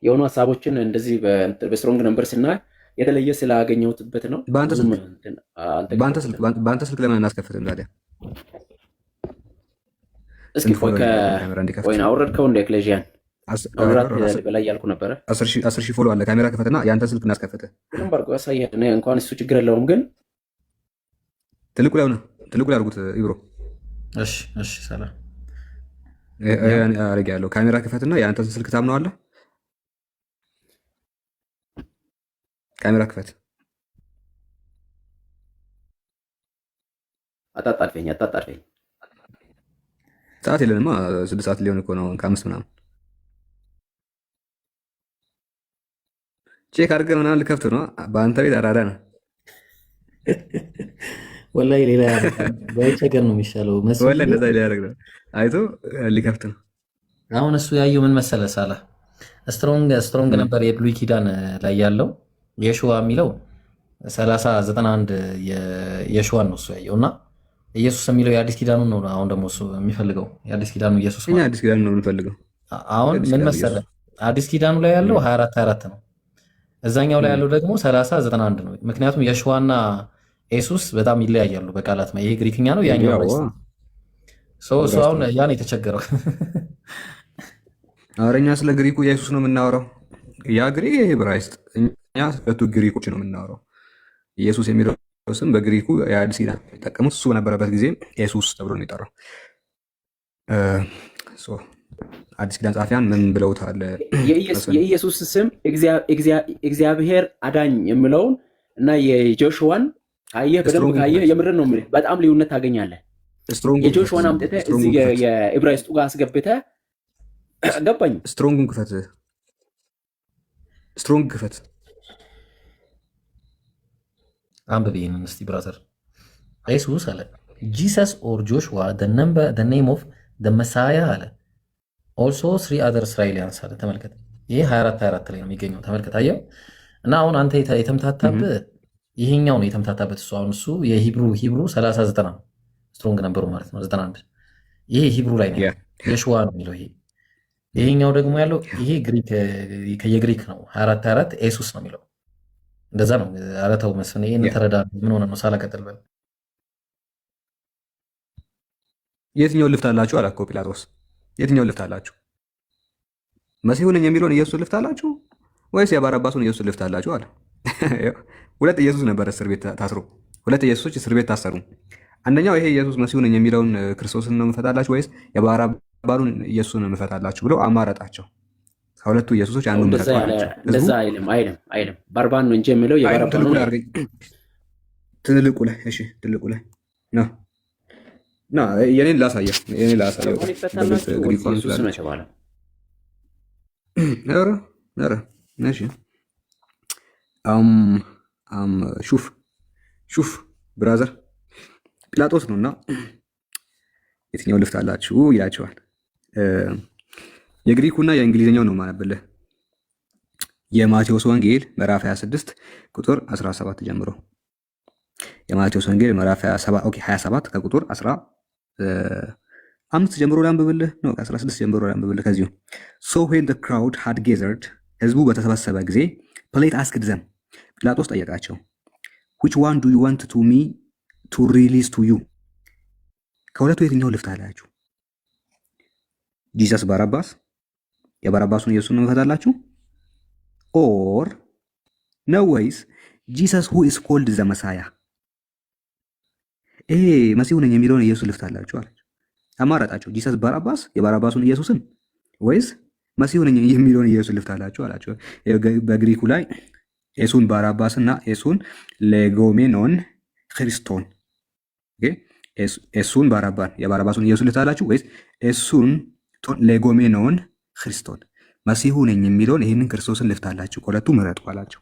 የሆኑ ሀሳቦችን እንደዚህ በስትሮንግ ነምበር ስናይ የተለየ ስላገኘሁትበት ነው። በአንተ ስልክ ለምን እናስከፍትም ታዲያ? እስኪ ወይን አውረድከው እንደ ኤክሌዥያን በላይ ያልኩ ነበረ። 10,000 ፎሎ አለ። ካሜራ ከፈትና የአንተ ስልክ እናስከፍት። እንኳን እሱ ችግር የለውም ግን ትልቁ ላይ አድርጉት ኢብሮ። እሺ ሰላም አረግ ያለው ካሜራ ክፈትና የአንተን ስልክ ታምነዋለህ። ካሜራ ክፈት። አታጣልፈኝ። ሰዓት የለንማ 6 ሰዓት ሊሆን እኮ ነው ከ5 ምናምን ቼክ አድርገህ ምናምን ልከፍት ነው። በአንተ ቤት አራዳ ነው ወላሂ ሌላ ባይቸገር ነው የሚሻለው። ወላሂ እንደዛ ሊያደርግ ነው አይቶ ሊከፍት ነው። አሁን እሱ ያየው ምን መሰለህ ሳላ ስትሮንግ ነበር የብሉይ ኪዳን ላይ ያለው የሽዋ የሚለው 3091 የሽዋን ነው እሱ ያየው እና ኢየሱስ የሚለው የአዲስ ኪዳኑ ነው። አሁን ደግሞ እሱ የሚፈልገው የአዲስ ኪዳኑ ኢየሱስ እኛ አዲስ ኪዳኑ ነው የምንፈልገው። አሁን ምን መሰለህ አዲስ ኪዳኑ ላይ ያለው 24 ነው፣ እዛኛው ላይ ያለው ደግሞ 3091 ነው። ምክንያቱም የሽዋና ኢየሱስ በጣም ይለያያሉ በቃላት። ይሄ ግሪክኛ ነው ያኛው ነው ሶ አሁን ያን የተቸገረው አረኛ ስለ ግሪኩ ኢየሱስ ነው የምናወራው። ያ ግሪክ ዕብራይስጥ፣ እኛ ስለቱ ግሪኮች ነው የምናወራው። ኢየሱስ የሚለው ስም በግሪኩ የአዲስ ኪዳን የተጠቀሙት እሱ በነበረበት ጊዜ ኢየሱስ ተብሎ ነው የጠራው። አዲስ ኪዳን ጻፊያን ምን ብለውታል? የኢየሱስ ስም እግዚአብሔር አዳኝ የሚለውን እና የጆሹዋን ካየህ በደንብ ካየህ የምር ነው የምልህ በጣም ልዩነት ታገኛለህ። የጆሹዋን አምጥተህ እዚህ የዕብራይስጡ ጋር አስገብተህ ገባኝ። ስትሮንግ ክፈት አንብብ ይህንን እስቲ ብራዘር። ኢየሱስ አለ ጂሰስ ኦር ጆሹዋ the name of the Messiah አለ also 3 other Israelians አለ። ተመልከት፣ ይሄ 24 ላይ ነው የሚገኘው። ተመልከት፣ አየው። እና አሁን አንተ የተምታታብህ ይሄኛው ነው የተምታታበት። እሱ አሁን እሱ የሂብሩ 3090 ነው ስትሮንግ ነበሩ ማለት ነው 91። ይሄ ሂብሩ ላይ ነው የሽዋ ነው የሚለው። ይሄኛው ደግሞ ያለው ይሄ የግሪክ ነው 24 ኢየሱስ ነው የሚለው። እንደዛ ነው። ኧረ ተው መስፍን፣ ይሄን ተረዳ። ምን ሆነ ነው ሳላቀጥል በል። የትኛው ልፍት አላችሁ አለ እኮ ጲላጦስ። የትኛው ልፍት አላችሁ? መሲሁ ነኝ የሚለውን ኢየሱስ ልፍት አላችሁ ወይስ የባራባሱን ኢየሱስ ልፍት አላችሁ አለ። ሁለት ኢየሱስ ነበር እስር ቤት ታስሮ፣ ሁለት ኢየሱሶች እስር ቤት ታሰሩ። አንደኛው ይሄ ኢየሱስ መሲሁ ነኝ የሚለውን ክርስቶስን ነው የምፈታላችሁ ወይስ የባራባሩን ኢየሱስን ነው የምፈታላችሁ ብሎ አማረጣቸው። ከሁለቱ ኢየሱሶች አንዱ እንደዛ አይልም። ባርባን ነው እንጂ የሚለው የባርባን ነው። ትልቁ ላይ እሺ፣ ትልቁ ላይ ነው ና የኔን ላሳየው ሹፍ ብራዘር ጲላጦስ ነውና የትኛው ልፍት አላችሁ ይላቸዋል። የግሪኩና የእንግሊዝኛው ነው ማነብልህ። የማቴዎስ ወንጌል ምዕራፍ 26 ቁጥር 17 ጀምሮ የማቴዎስ ወንጌል ምዕራፍ 27 ከቁጥር 15 ጀምሮ ላንብብልህ ነው፣ ከ16 ጀምሮ ላንብብልህ። ከዚሁ so when the crowd had gathered ህዝቡ በተሰበሰበ ጊዜ ጲላጦስ asked them ጲላጦስ ጠየቃቸው which one do you want to me to release to you ከሁለቱ የትኛው ልፍታ አላችሁ? ጂሰስ ባራባስ የባራባሱን ኢየሱስን ነው መፈታላችሁ ኦር ነው ወይስ ጂሰስ who is called the Messiah መሲሁ ነኝ የሚለውን ኢየሱስ ልፍታላችሁ አላቸው። አማራጣቸው ጂሰስ ባራባስ የባራባሱን ኢየሱስን ወይስ መሲሁ ነኝ የሚለውን ኢየሱስ ልፍታላችሁ አላቸው። በግሪኩ ላይ ኤሱን ባራባስና ኤሱን ሌጎሜኖን ክርስቶን ኤሱን ባራባን የባራባሱን ኢየሱስ ልፍታላችሁ ወይስ ኤሱን ሌጎሜኖን ክርስቶን መሲሁ ነኝ የሚለውን ይህንን ክርስቶስን ልፍታላችሁ፣ ከሁለቱ ምረጡ አላቸው።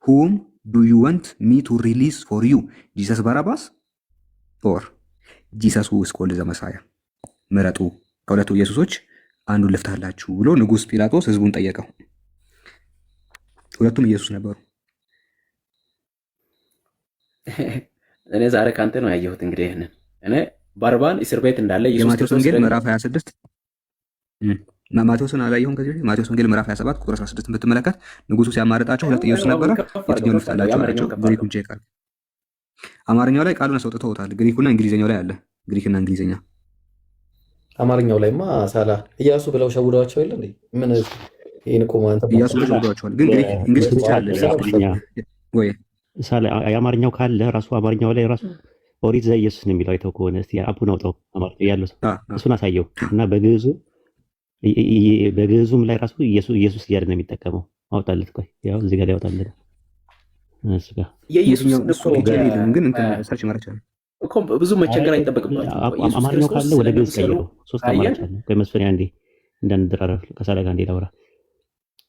whom do you want me to release for you Jesus Barabbas or Jesus who is called the Messiah ምረጡ፣ ከሁለቱ ኢየሱሶች አንዱን ልፍታላችሁ ብሎ ንጉሥ ጲላጦስ ህዝቡን ጠየቀው። ሁለቱም ኢየሱስ ነበሩ። እኔ ዛሬ ካንተ ነው ያየሁት። እንግዲህ ይሄንን እኔ ባርባን እስር ቤት እንዳለ የማቴዎስ ወንጌል ምዕራፍ 26 ማቴዎስን አላየሁም። ከዚህ ማቴዎስ ወንጌል ምዕራፍ 27 ቁጥር 16 ብትመለከት ንጉሱ ሲያማርጣቸው ሁለት ኢየሱስ ነበረ። የትኛውን ልፍታላችሁ አላቸው። ግሪኩን ቼክ አድርግ። አማርኛው ላይ ቃሉን አስወጥተውታል። ግሪኩና እንግሊዝኛው ላይ አለ። ግሪክና እንግሊዝኛ አማርኛው ላይማ ሳላ ኢያሱ ብለው ሸውደዋቸው የለ እንዴ? ምን ይሄን እኮ ማለት ነው ኢያሱ ብለው ሸውደዋቸዋል። ግን ግሪክ እንግሊዝ ትችላለህ ወይ? ሳላ የአማርኛው ካለ ራሱ አማርኛው ላይ ራሱ ኦሪት ዘኢየሱስ ነው የሚለው አይተው ከሆነ እስቲ አፑን አውጣው። አማርኛው ያለው እሱን አሳየው እና በግዕዙም ላይ ራሱ ኢየሱስ እያለ ነው የሚጠቀመው። አውጣለት። ቆይ ያው እዚህ ጋር ያውጣለት። የኢየሱስ እኮ ብዙ መቸገር አይጠበቅባቸውም። አማርኛው ካለ ወደ ግዕዝ ቀይረው። ሶስት አማራጭ አለ። ከመስፈሪያ አንዴ እንዳንደራረፍ ከሳለ ጋር እንዴ ላውራ።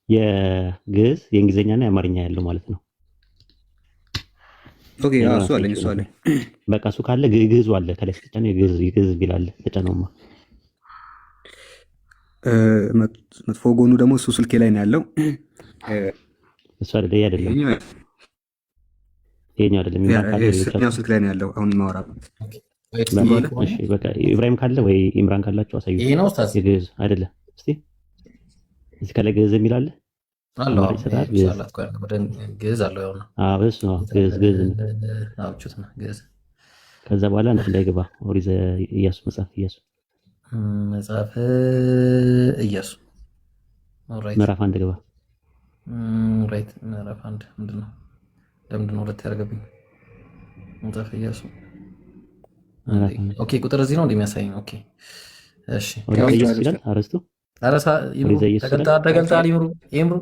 የግዕዝ የእንግሊዝኛና የአማርኛ ያለው ማለት ነው። ኦኬ እሱ አለኝ። በቃ እሱ ካለ ግዕዙ አለ። ከላይ ስትጫነው የግዕዝ ቢላል ተጫነውማ። መጥፎ ጎኑ ደግሞ እሱ ስልኬ ላይ ነው ያለው። እሱ አይደለም ይሄኛው አይደለም። ይሄኛው ስልክ ላይ ነው ያለው አሁን ማወራበት። እሺ በቃ ኢብራሂም ካለ ወይ ኢምራን ካላችሁ አሳዩ። ይሄ ነው ኡስታዝ የግዕዝ አይደለም። እስቲ እዚህ ከላይ ግዕዝ የሚል አለ አላህ ሰላት ቆይ ግዕዝ አለው ያው ነው። አዎ እሱ ነው ግዕዝ አውጭት ነው ግዕዝ። ከዛ በኋላ እንትን ላይ ግባ። ኦሪት ኢያሱ መጽሐፍ ኢያሱ ምዕራፍ 1 ግባ። ራይት ምዕራፍ 1 ምንድነው? ለምንድን ነው ሁለት ያደርገብኝ? መጽሐፈ ኢያሱ ኦኬ፣ ቁጥር እዚህ ነው እንደሚያሳየኝ። ኦኬ እሺ፣ ኢያሱ ይላል አረስቱ አረሳ ይምሩ ተገልጣል ይምሩ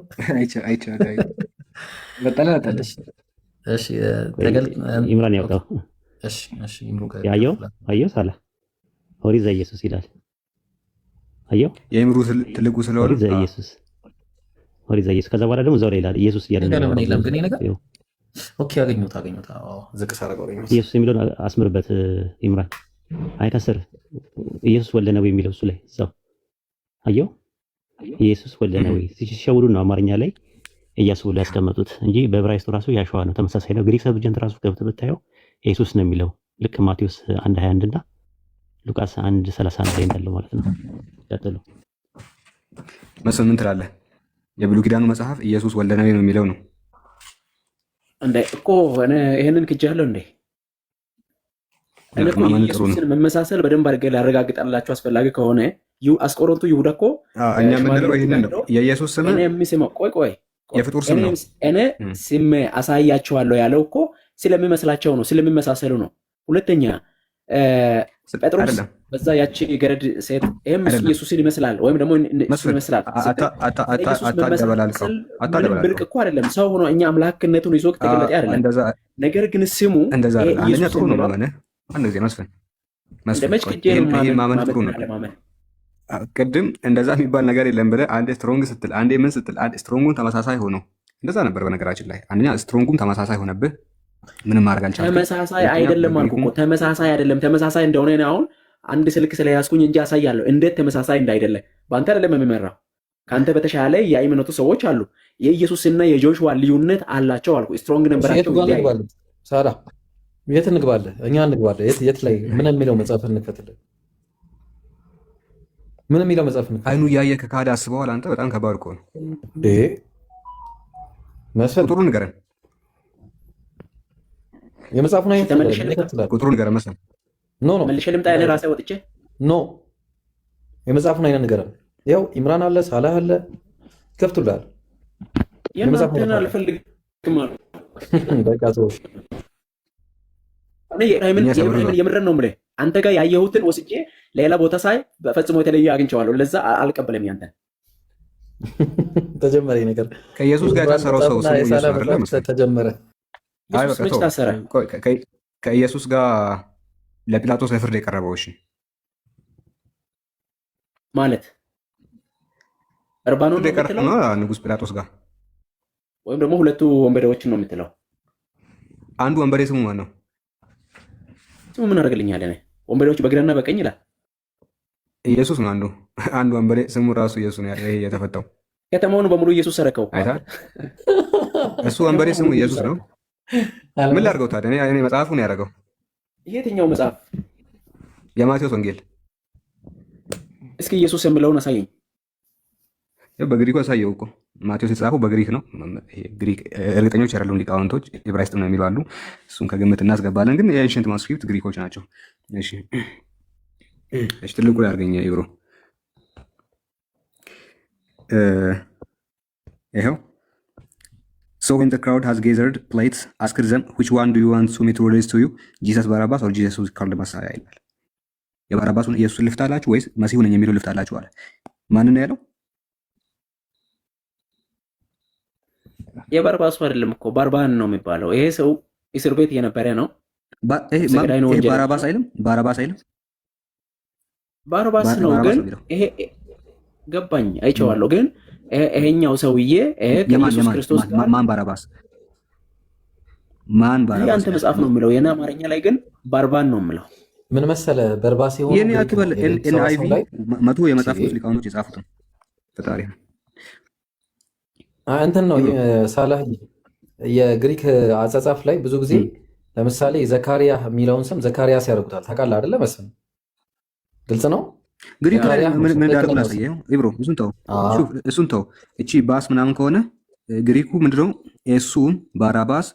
እሺ ኢምራን ያውጣው። እሺ ይምሩ አየው ሳላ ኦሪት ዘኢየሱስ ይላል። አየው የኢምሩ ትልቁ ስለሆነ ኦሪት ዘኢየሱስ ከዛ በኋላ ደግሞ ዛሬ ይላል ኢየሱስ እያለ ነው። ግን ይሄ ነገር ኦኬ አገኘሁት። አዎ ዝቅ ሳረገው አገኘሁት። ኢየሱስ የሚለውን አስምርበት ኢምራን። አይከስር ኢየሱስ ወልደ ነው የሚለው እሱ ላይ እዛው አየው ኢየሱስ ወልደ ነው ሲሸውዱ ነው አማርኛ ላይ ኢያሱ ብለው ያስቀመጡት እንጂ በዕብራይስጡ ራሱ ያሸዋ ነው፣ ተመሳሳይ ነው። ግሪክ ሰብጀንት ራሱ ገብተህ ብታየው ኢየሱስ ነው የሚለው ልክ ማቴዎስ 1:21 እና ሉቃስ 1:31 ላይ እንዳለው ማለት ነው። ቀጥሉ መስል ምን ትላለህ? የብሉይ ኪዳኑ መጽሐፍ ኢየሱስ ወልደ ነው የሚለው ነው እንዴ? እኮ እኔ ይሄንን ክጃለሁ እንዴ? እኔ እኮ ኢየሱስን መመሳሰል በደንብ አድርገህ ላረጋግጣላችሁ አስፈላጊ ከሆነ አስቆሮንቱ ይሁዳ እኮ እኛ የምንለው ይሄንን ነው። የኢየሱስ ስም እኔ የሚስመው ቆይ የፍጡር ስም ነው። እኔ ስም አሳያችኋለሁ ያለው እኮ ስለሚመስላቸው ነው፣ ስለሚመሳሰሉ ነው። ሁለተኛ ጴጥሮስ በዛ ያቺ ገረድ ሴት ይሄም ኢየሱስን ይመስላል ወይም ደግሞ ይመስላል። ምንም ብርቅ እኮ አይደለም። ሰው ሆኖ እኛ አምላክነቱን ይዞ ተገለጠ አይደለም። ነገር ግን ስሙ አንደኛ ጥሩ ነው ማመነ አንድ ጊዜ መስፈን ማመን ጥሩ ነው። ቅድም እንደዛ የሚባል ነገር የለም ብለህ አንዴ ስትሮንግ ስትል አንዴ ምን ስትል ስትሮንጉን ተመሳሳይ ሆኖ እንደዛ ነበር። በነገራችን ላይ አንደኛ ስትሮንጉም ተመሳሳይ ሆነብህ፣ ምንም ማድረግ አልቻልኩም። ተመሳሳይ አይደለም አልኩ እኮ ተመሳሳይ አይደለም። ተመሳሳይ እንደሆነ እኔ አሁን አንድ ስልክ ስለያዝኩኝ እንጂ አሳያለሁ እንዴት ተመሳሳይ እንዳይደለ። በአንተ አይደለም የሚመራው፣ ከአንተ በተሻለ የሃይማኖቱ ሰዎች አሉ። የኢየሱስና የጆሹዋ ልዩነት አላቸው አልኩ። ስትሮንግ ነበራቸው። ሳላ የት እንግባለን? እኛ እንግባለን። የት ላይ ምን የሚለው መጽሐፍ እንከተል? ምን የሚለው መጽሐፍ ነው? አይኑ እያየ ከካደ አስበዋል። አንተ በጣም ከባድ እኮ ነው። መስፈን ቁጥሩ ንገረን። የመጽሐፉን አይነት ቁጥሩ ንገረን መስፈን። ኖ መልሼ ልምጣ ያለ ራሴ ወጥቼ ኖ የመጽሐፉን አይነት ንገረን። ያው ኢምራን አለ ሳላህ አለ ከፍቱላል። የመጽሐፉን አልፈልግም አሉ። በቃ ተው። እኔ የምረን ነው የምልህ። አንተ ጋር ያየሁትን ወስጄ ሌላ ቦታ ሳይ በፈጽሞ የተለየ አግኝቼዋለሁ። ለዛ አልቀበለም። ያንተ ተጀመረ ነገር ከኢየሱስ ጋር የታሰረው ሰው ተጀመረ። መች ታሰረ? ከኢየሱስ ጋር ለጲላጦስ ለፍርድ የቀረበው እሺ፣ ማለት እርባኑ ነው ንጉስ ጲላጦስ ጋር ወይም ደግሞ ሁለቱ ወንበዴዎችን ነው የምትለው? አንዱ ወንበዴ ስሙ ማን ነው? ስሙ ምን አደርግልኛል? እኔ ወንበዴዎች በግራና በቀኝ ይላል። ኢየሱስ ነው አንዱ ወንበዴ ስሙ ራሱ ኢየሱስ ነው። ይሄ የተፈታው ከተማውን በሙሉ ኢየሱስ ሰረከው። አይታል። እሱ ወንበዴ ስሙ ኢየሱስ ነው። ምን ላድርገው ታዲያ? እኔ መጽሐፉን ያደረገው የትኛው መጽሐፍ? የማቴዎስ ወንጌል። እስኪ ኢየሱስ የሚለውን አሳየኝ። በግሪኩ አሳየው እኮ ማቴዎስ የተጻፈው በግሪክ ነው። ግሪክ እርግጠኞች አይደሉም ሊቃውንቶች፣ ዕብራይስጥ ነው የሚሉ አሉ። እሱን ከግምት እናስገባለን። ግን የኤንሽንት ማኑስክሪፕት ግሪኮች ናቸው። እሺ ትልቁ ያርገኛ ይብሮ ይኸው So when the crowd has gathered plates, ask them, which one do you want me to release to you? Jesus Barabbas or Jesus who is called the Messiah ይላል። የባራባሱን ኢየሱስን ልፍታላችሁ ወይስ መሲሁ ነኝ የሚለው ልፍታላችሁ አለ። ማንን ነው ያለው? የበርባሱ አይደለም እኮ ባርባን ነው የሚባለው። ይሄ ሰው እስር ቤት የነበረ ነው። ገዳይ ነው። ወንጀል ባራባስ አይልም። ባራባስ አይልም። ባርባስ ነው። ግን ይሄ ገባኝ፣ አይቼዋለሁ። ግን ይሄኛው ሰውዬ ከኢየሱስ ክርስቶስ ጋር ማን ባራባስ ማን ባራባስ ያንተ መጽሐፍ ነው የሚለው። የኔ አማርኛ ላይ ግን ባርባን ነው የሚለው። ምን መሰለ በርባስ ይሆን የኔ አትበል። ኤንአይቪ መቶ የመጽሐፍ ቅዱስ ሊቃውንቶች የጻፉት ነው። ፈጣሪ እንትን ነው ሳላህ የግሪክ አጻጻፍ ላይ ብዙ ጊዜ ለምሳሌ ዘካሪያ የሚለውን ስም ዘካሪያስ ያደርጉታል። ታውቃለህ አይደለ? መስፍን ግልጽ ነው። ግሪክ ላይ ምን እንዳደረጉ ላሳየው። ኢብሮ እሱን ተው። እቺ ባስ ምናምን ከሆነ ግሪኩ ምንድነው? ኤሱን ባራባስ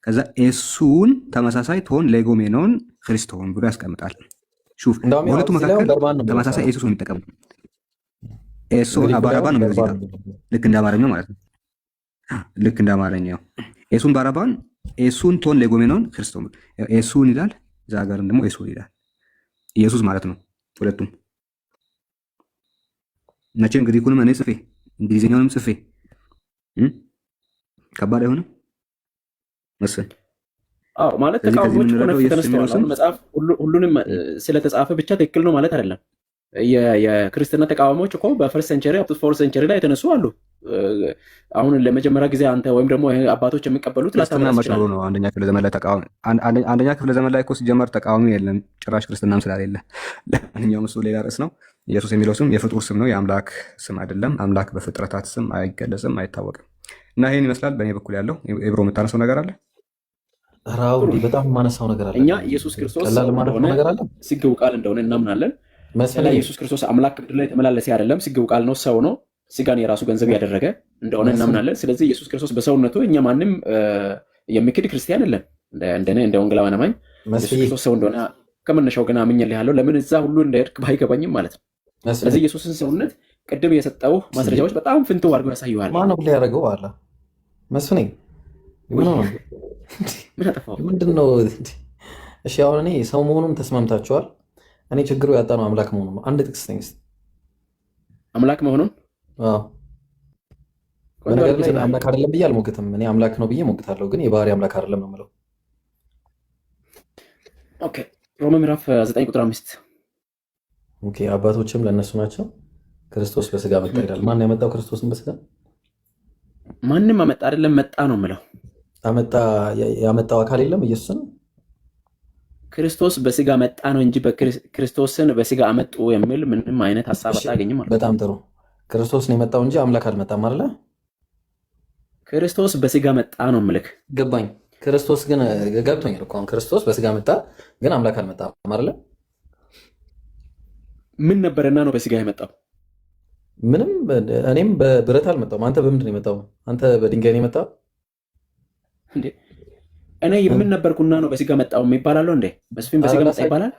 ከዛ ኤሱን ተመሳሳይ ቶን ሌጎሜኖን ክርስቶን ብሎ ያስቀምጣል። ሹፍ በሁለቱ መካከል ተመሳሳይ ኤሱስ ነው የሚጠቀሙ። ኤሱ ባራባ ነው የሚለው ልክ እንደ አማርኛው ማለት ነው። ልክ እንደ አማርኛው ኤሱን ባራባን ኤሱን ቶን ሌጎሜኖን ክርስቶን ኤሱን ይላል። እዛ ጋርም ደግሞ ኤሱን ይላል። ኢየሱስ ማለት ነው ሁለቱም። መቼም ግሪኩንም እኔ ጽፌ እንግሊዝኛውንም ጽፌ ከባድ አይሆንም መሰል። አዎ ማለት ተቃዋሚዎች ተነስተዋል። መጽሐፍ ሁሉንም ስለተጻፈ ብቻ ትክክል ነው ማለት አይደለም። የክርስትና ተቃዋሚዎች እኮ በፈርስት ሴንቸሪ አፕ ቱ ፎርዝ ሴንቸሪ ላይ የተነሱ አሉ። አሁን ለመጀመሪያ ጊዜ አንተ ወይም ደግሞ አባቶች የሚቀበሉት ክርስትና መጭሩ ነው። አንደኛ ክፍለ ዘመን ላይ ተቃዋሚ አንደኛ ክፍለ ዘመን ላይ እኮ ሲጀመር ተቃዋሚ የለም ጭራሽ ክርስትናም ስላሌለ። ለማንኛውም እሱ ሌላ ርዕስ ነው። ኢየሱስ የሚለው ስም የፍጡር ስም ነው፣ የአምላክ ስም አይደለም። አምላክ በፍጥረታት ስም አይገለጽም፣ አይታወቅም። እና ይህን ይመስላል በእኔ በኩል ያለው። ኢብሮ የምታነሳው ነገር አለ? ራው በጣም የማነሳው ነገር አለ። እኛ ኢየሱስ ክርስቶስ ስግው ቃል እንደሆነ እናምናለን። መስፈላ ኢየሱስ ክርስቶስ አምላክ ምድር ላይ ተመላለሰ አይደለም፣ ስግው ቃል ነው፣ ሰው ነው፣ ስጋን የራሱ ገንዘብ ያደረገ እንደሆነ እናምናለን። ስለዚህ ኢየሱስ ክርስቶስ በሰውነቱ እኛ ማንም የሚክድ ክርስቲያን የለም። እንደኔ እንደ ወንጌላውያን አማኝ ኢየሱስ ክርስቶስ ሰው እንደሆነ ከመነሻው ገና አምኜልሃለሁ። ለምን እዛ ሁሉ እንደሄድክ ባይገባኝም ማለት ነው። ስለዚህ ኢየሱስን ሰውነት ቅድም የሰጠው ማስረጃዎች በጣም ፍንትው አድርገው ያሳዩሃል። ማን ነው ያደረገው አለ መስፍኔ ምን አጠፋው? ምንድን ነው? እሺ አሁን እኔ ሰው መሆኑን ተስማምታችኋል። እኔ ችግሩ ያጣነው አምላክ መሆኑን ነው። አንድ ጥቅስ ነኝ አምላክ መሆኑን። አዎ በነገር ላይ አምላክ አይደለም ብዬ አልሞግትም። እኔ አምላክ ነው ብዬ ሞግታለሁ፣ ግን የባህሪ አምላክ አይደለም ነው የምለው። ኦኬ ሮሜ ምዕራፍ 9 ቁጥር 5 ኦኬ አባቶችም ለእነሱ ናቸው። ክርስቶስ በስጋ መጣ ይላል። ማን ያመጣው ክርስቶስን በስጋ? ማንም አመጣ አይደለም፣ መጣ ነው የምለው። ያመጣው አካል የለም። ኢየሱስን ክርስቶስ በስጋ መጣ ነው እንጂ ክርስቶስን በስጋ አመጡ የሚል ምንም አይነት ሐሳብ አታገኝም ማለት። በጣም ጥሩ። ክርስቶስ ነው የመጣው እንጂ አምላክ አልመጣም አይደለ? ክርስቶስ በስጋ መጣ ነው ምልክ ገባኝ። ክርስቶስ ግን ገብቶኛል እኮ አሁን ክርስቶስ በስጋ መጣ ግን አምላክ አልመጣም አይደለ? ምን ነበርና ነው በስጋ የመጣው? ምንም። እኔም በብረት አልመጣሁም። አንተ በምንድን ነው የመጣው? አንተ በድንጋይ ነው የመጣው እንዴ? እኔ የምን ነበርኩና ነው በስጋ መጣው የሚባላለው እንዴ? መስፍን በስጋ መጣ ይባላል?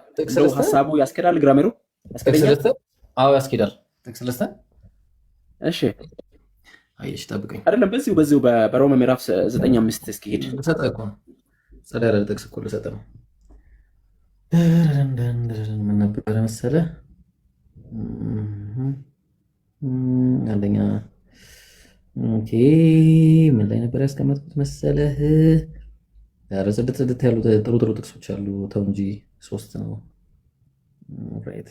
ሐሳቡ ያስኬዳል? ግራሜሩ ያስኬዳል? አዎ ያስኬዳል። ጥቅስ ልስጥህ? እሺ አይሽ ጠብቀኝ። አይደለም በዚሁ በሮሜ ምዕራፍ 9:5 እስኪ ሄድ ልሰጥህ እኮ ነው። ጸዳለ ጥቅስ እኮ ልሰጥህ ነው። ምን ነበር መሰለህ? አንደኛ ኦኬ ምን ላይ ነበር ያስቀመጥኩት መሰለህ? ስድስት ያሉ ጥሩ ጥቅሶች አሉ። ተው እንጂ 3 ነው። ራይት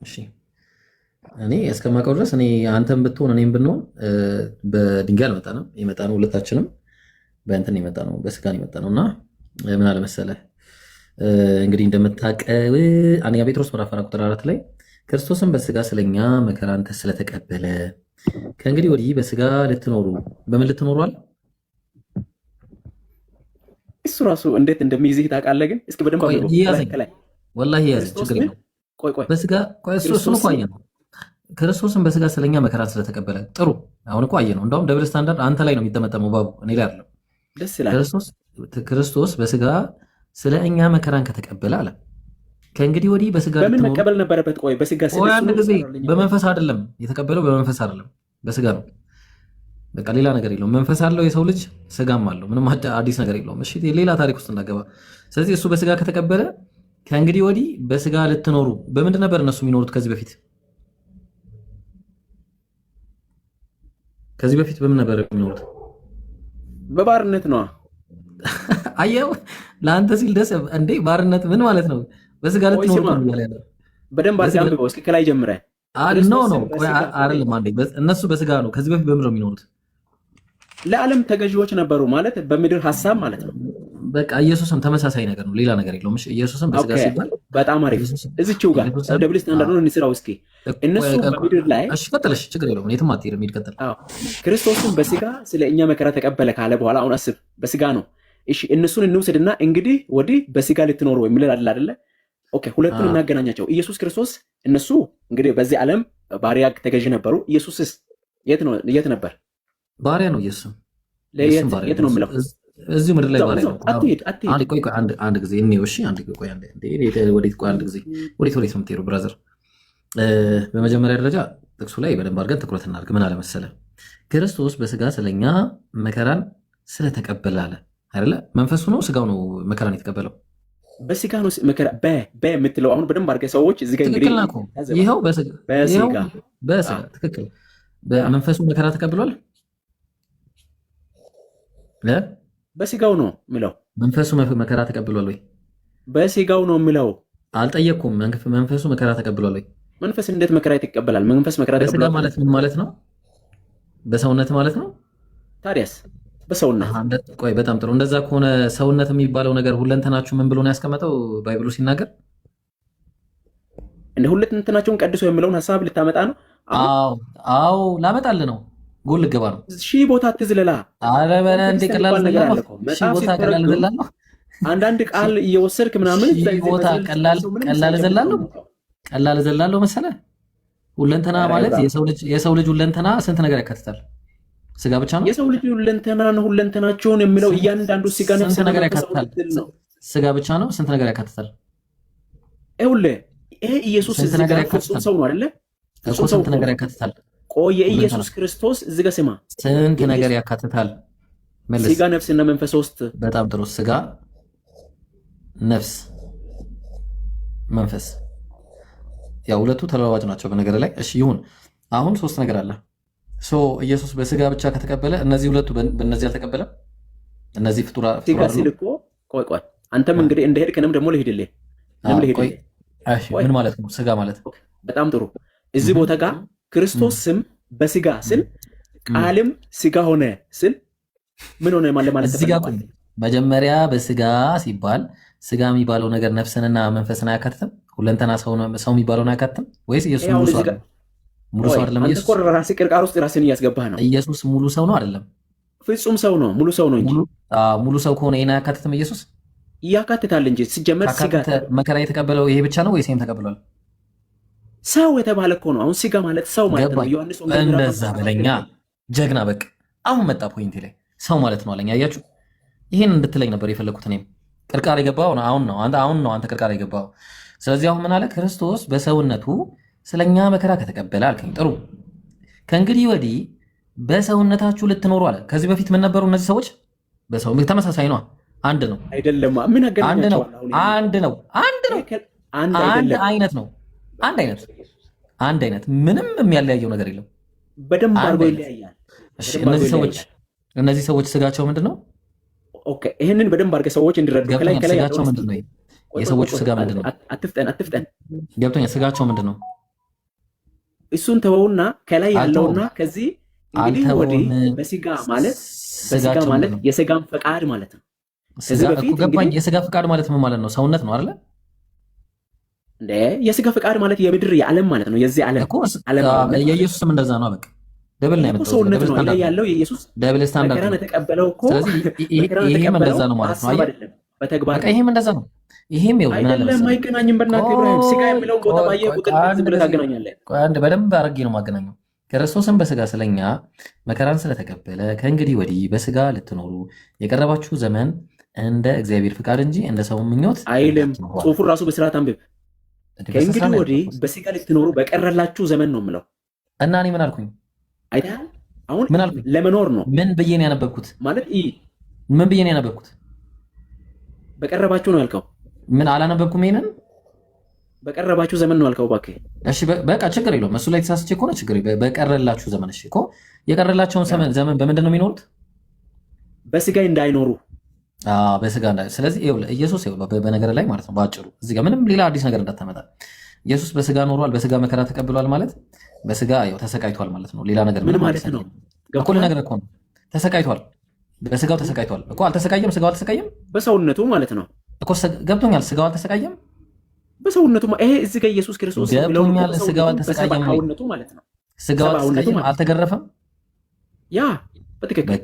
እሺ እኔ እስከማውቀው ድረስ እኔ አንተም ብትሆን እኔም ብንሆን በድንጋይ አልመጣንም። የመጣነው ሁለታችንም በእንትን የመጣነው በስጋን የመጣነው እና ምን አለ መሰለህ እንግዲህ እንደምታውቀው አንደኛ ጴጥሮስ ምዕራፍ 4 ቁጥር 4 ላይ ክርስቶስን በስጋ ስለኛ መከራን ስለተቀበለ ከእንግዲህ ወዲህ በስጋ ልትኖሩ በምን ልትኖሯል? እሱ ራሱ እንዴት እንደሚይዝህ ታውቃለህ። ግን እስኪ በደንብ ወላሂ ያዘኝ ችግር የለውም። በስጋ እሱን እኮ አየነው። ክርስቶስን በስጋ ስለኛ መከራን ስለተቀበለ ጥሩ። አሁን እኮ አየነው። እንደውም ደብል ስታንዳርድ አንተ ላይ ነው የሚጠመጠመው ባቡ፣ እኔ ላይ አይደለም። ደስ ይላል። ክርስቶስ በስጋ ስለ እኛ መከራን ከተቀበለ አለ ከእንግዲህ ወዲህ በስጋ በምን መቀበል ነበረበት? ቆይ በስጋ አንድ ጊዜ በመንፈስ አይደለም የተቀበለው፣ በመንፈስ አይደለም በስጋ ነው። በቃ ሌላ ነገር የለውም። መንፈስ አለው የሰው ልጅ፣ ስጋም አለው። ምንም አዲስ ነገር የለውም። እሺ ሌላ ታሪክ ውስጥ እንዳገባ። ስለዚህ እሱ በስጋ ከተቀበለ ከእንግዲህ ወዲህ በስጋ ልትኖሩ። በምንድን ነበር እነሱ የሚኖሩት ከዚህ በፊት? ከዚህ በፊት በምን ነበር የሚኖሩት? በባርነት ነው። አየው ለአንተ ሲል ደስ እንዴ ባርነት ምን ማለት ነው? በስጋ ልትኖሩ ነው ያለው። በደንብ አድርገህ አንብበው እስኪ ከላይ ጀምረህ። ነው አይደለም አንዴ እነሱ በስጋ ነው። ከዚህ በፊት በምን ነው የሚኖሩት? ለዓለም ተገዢዎች ነበሩ ማለት በምድር ሐሳብ ማለት ነው። በቃ ኢየሱስም ተመሳሳይ ነገር ነው፣ ሌላ ነገር የለውም። እሺ ኢየሱስም በስጋ ሲባል በጣም አሪፍ። እዚችው ጋር ደብል ስታንዳርድ ነው እንስራው እስኪ። እነሱ በምድር ላይ እሺ ቀጥለሽ ችግር የለውም የትም አትሄድም። ይቀጥል። ክርስቶስን በስጋ ስለ እኛ መከራ ተቀበለ ካለ በኋላ አሁን አስብ፣ በስጋ ነው። እሺ እነሱን እንውሰድና እንግዲህ ወዲህ በስጋ ልትኖሩ የሚል አይደለ? ኦኬ ሁለቱን እናገናኛቸው። ኢየሱስ ክርስቶስ እነሱ እንግዲህ በዚህ ዓለም ባሪያ ተገዢ ነበሩ። ኢየሱስስ የት ነበር? ባሪያ ነው። ኢየሱስም የት ነው የምለው? እዚሁ ምድር ላይ ባሪያ ነው። አትሄድ ቆይ አንድ ጊዜ እኔው እሺ አንድ ቆይ አንድ ጊዜ ወዴት ነው የምትሄዱ ብራዘር? በመጀመሪያ ደረጃ ጥቅሱ ላይ በደንብ አድርገን ትኩረት እናድርግ። ምን አለ መሰለህ? ክርስቶስ በስጋ ስለኛ መከራን ስለተቀበለ አለ አይደለ? መንፈሱ ነው ስጋው ነው መከራን የተቀበለው? በስጋ ነው መከራ የምትለው አሁን በደንብ አድርገህ ሰዎች እዚህ ጋር እንግዲህ ይኸው በስጋ ትክክል። በመንፈሱ መከራ ተቀብሏል። በስጋው ነው ምለው። መንፈሱ መከራ ተቀብሏል ወይ? በስጋው ነው ምለው። አልጠየቅኩም። መንፈሱ መከራ ተቀብሏል ወይ? መንፈስ እንዴት መከራ ይተቀበላል? መንፈስ መከራ ተቀብሏል። በስጋ ማለት ምን ማለት ነው? በሰውነት ማለት ነው። ታዲያስ በሰውነት ቆይ በጣም ጥሩ። እንደዛ ከሆነ ሰውነት የሚባለው ነገር ሁለንተናችሁ ምን ብሎ ነው ያስቀመጠው ባይብሉ ሲናገር? እንደ ሁለንተናችሁን ቀድሶ የሚለውን ሐሳብ ልታመጣ ነው? አዎ ላመጣልህ ነው። ጎል ልገባ ነው። ሺህ ቦታ ትዝለላ። ኧረ በለ እንደ ቀላል ዘላለው ሺህ ቦታ ቀላል ዘላለው አንዳንድ ቃል እየወሰድክ ምናምን ሺህ ቦታ ቀላል ዘላለው መሰለህ። ሁለንተና ማለት የሰው ልጅ ሁለንተና ስንት ነገር ያካትታል? ስጋ ብቻ ነው? የሰው ልጅ ሁለንተና ነው። ሁለንተናቸውን የሚለው እያንዳንዱ ስጋ ነው። ስንት ነገር ያካትታል? ስጋ ብቻ ነው? ስንት ነገር ያካትታል? ይኸውልህ ይሄ ኢየሱስ ስንት ነገር ያካትታል? ሰው ነው አይደለ? ስንት ነገር ያካትታል? ቆይ የኢየሱስ ክርስቶስ እዚህ ጋር ስማ፣ ስንት ነገር ያካትታል? መልስ። ስጋ ነፍስና መንፈስ ውስጥ በጣም ጥሩ። ስጋ ነፍስ መንፈስ ያው ሁለቱ ተለዋዋጭ ናቸው በነገር ላይ። እሺ ይሁን። አሁን ሶስት ነገር አለ። ኢየሱስ በስጋ ብቻ ከተቀበለ እነዚህ ሁለቱ በእነዚህ አልተቀበለም። እነዚህ ፍጡራ ስጋ ሲል እኮ ቆይ አንተም እንግዲህ እንደሄድክ እኔም ደግሞ ልሄድልህ። ምን ማለት ነው ስጋ ማለት? በጣም ጥሩ። እዚህ ቦታ ጋር ክርስቶስ ስም በስጋ ስል ቃልም ስጋ ሆነ ስል ምን ሆነ ማለት እዚህ ጋር መጀመሪያ በስጋ ሲባል ስጋ የሚባለው ነገር ነፍስንና መንፈስን አያካትትም? ሁለንተና ሰው የሚባለውን አያካትትም ወይስ ኢየሱስ ሙሉ ሰው አይደለም? ሙሉ ሰው አይደለም። ኢየሱስ አንተ ራስህ ቅርቃር ውስጥ ራስህን እያስገባህ ነው። ኢየሱስ ሙሉ ሰው ነው አይደለም? ፍጹም ሰው ነው። ሙሉ ሰው ነው እንጂ ሙሉ ሰው ከሆነ ይሄን አያካትትም? ኢየሱስ ያካትታል እንጂ ሲጀመር ስጋ መከራ የተቀበለው ይሄ ብቻ ነው ወይስ ይሄም ተቀብሏል? ሰው የተባለ እኮ ነው። አሁን ስጋ ማለት ሰው ማለት ነው። ዮሐንስ ወንጌል እንደዛ በለኛ ጀግና። በቃ አሁን መጣ ፖይንቴ ላይ ሰው ማለት ነው አለኝ። አያችሁ፣ ይሄን እንድትለኝ ነበር የፈለኩት እኔም። ቅርቃር የገባው አሁን ነው አንተ ቅርቃር የገባው። ስለዚህ አሁን ምን አለ? ክርስቶስ በሰውነቱ ስለኛ መከራ ከተቀበለ አልከኝ። ጥሩ። ከእንግዲህ ወዲህ በሰውነታችሁ ልትኖሩ አለ። ከዚህ በፊት ምን ነበሩ እነዚህ ሰዎች? በሰው ተመሳሳይ ነው። አንድ ነው አይደለም? ምን አገናኛቸው? አንድ ነው። አንድ አይነት ነው። አንድ አይነት ምንም የሚያለያየው ነገር የለም። በደንብ አድርጎ ይለያያል። እሺ እነዚህ ሰዎች ስጋቸው ምንድን ነው? ኦኬ ይሄንን በደንብ አድርገህ ሰዎች እንዲረዱ ከላይ ስጋቸው ምንድን ነው? የሰዎቹ ስጋ ምንድን ነው? አትፍጠን። ገብቶኛል። ስጋቸው ምንድን ነው? እሱን ተወውና ከላይ ያለውና ከዚህ እንግዲህ ወዲህ በስጋ ማለት የስጋን ፈቃድ ማለት ነው። ገባኝ። የስጋ ፈቃድ ማለት ምን ማለት ነው? ሰውነት ነው አይደለ? እንደ የስጋ ፈቃድ ማለት የምድር የዓለም ማለት ነው። የዚህ ዓለም የኢየሱስም እንደዛ ነው። በቃ ደብል ነው ያመጣው። ሰውነት ነው ላይ ያለው የኢየሱስ ደብል ስታንዳርድ መከራን የተቀበለው እኮ። ስለዚህ ይሄም እንደዛ ነው ማለት ነው። አይደለም በተግባር በቃ ይሄም እንደዛ ነው። ይሄም ይኸው ምን አለ አይደለም፣ አይገናኝም። በእናትህ ኢብራሂም ስጋ የሚለው ቦታ ባየህ ቁጥር ዝም ብለህ ታገናኛለህ። አንድ በደንብ አድርጌ ነው የማገናኘው። ክርስቶስም በስጋ ስለኛ መከራን ስለተቀበለ ከእንግዲህ ወዲህ በስጋ ልትኖሩ የቀረባችሁ ዘመን እንደ እግዚአብሔር ፍቃድ እንጂ እንደ ሰው ምኞት አይልም። ጽሑፉን ራሱ በስርዓት አንብብ። ከእንግዲህ ወዲህ በስጋ ልትኖሩ በቀረላችሁ ዘመን ነው የምለው እና እኔ ምን አልኩኝ? አይደል? አሁን ምን አልኩኝ? ለመኖር ነው። ምን ብዬ ነው ያነበብኩት? ማለት ምን ብዬ ነው ያነበብኩት? በቀረባችሁ ነው ያልከው። ምን አላነበብኩም? ይሄንን በቀረባችሁ ዘመን ነው አልከው እባክህ። እሺ በቃ ችግር የለውም። እሱ ላይ ተሳስቼ ከሆነ ችግር በቀረላችሁ ዘመን። እሺ እኮ የቀረላቸውን ዘመን በምንድን ነው የሚኖሩት? በስጋ እንዳይኖሩ በስጋ ስለዚህ ኢየሱስ በነገር ላይ ማለት ነው በአጭሩ እዚህ ጋር ምንም ሌላ አዲስ ነገር እንዳታመጣ። ኢየሱስ በስጋ ኖሯል፣ በስጋ መከራ ተቀብሏል ማለት በስጋ ተሰቃይቷል ማለት ነው። ሌላ ነገር ምን ማለት ነው? እኮ ነገር እኮ ነው። ተሰቃይቷል፣ በስጋው ተሰቃይቷል እኮ። አልተሰቃየም? ስጋው አልተሰቃየም? በሰውነቱ ማለት ነው እኮ ገብቶኛል። ስጋው አልተሰቃየም በሰውነቱ። ይሄ እዚህ ጋር ኢየሱስ ክርስቶስ ገብቶኛል። ስጋው አልተሰቃየም ማለት ነው። ስጋው አልተሰቃየም፣ አልተገረፈም። ያ በትክክል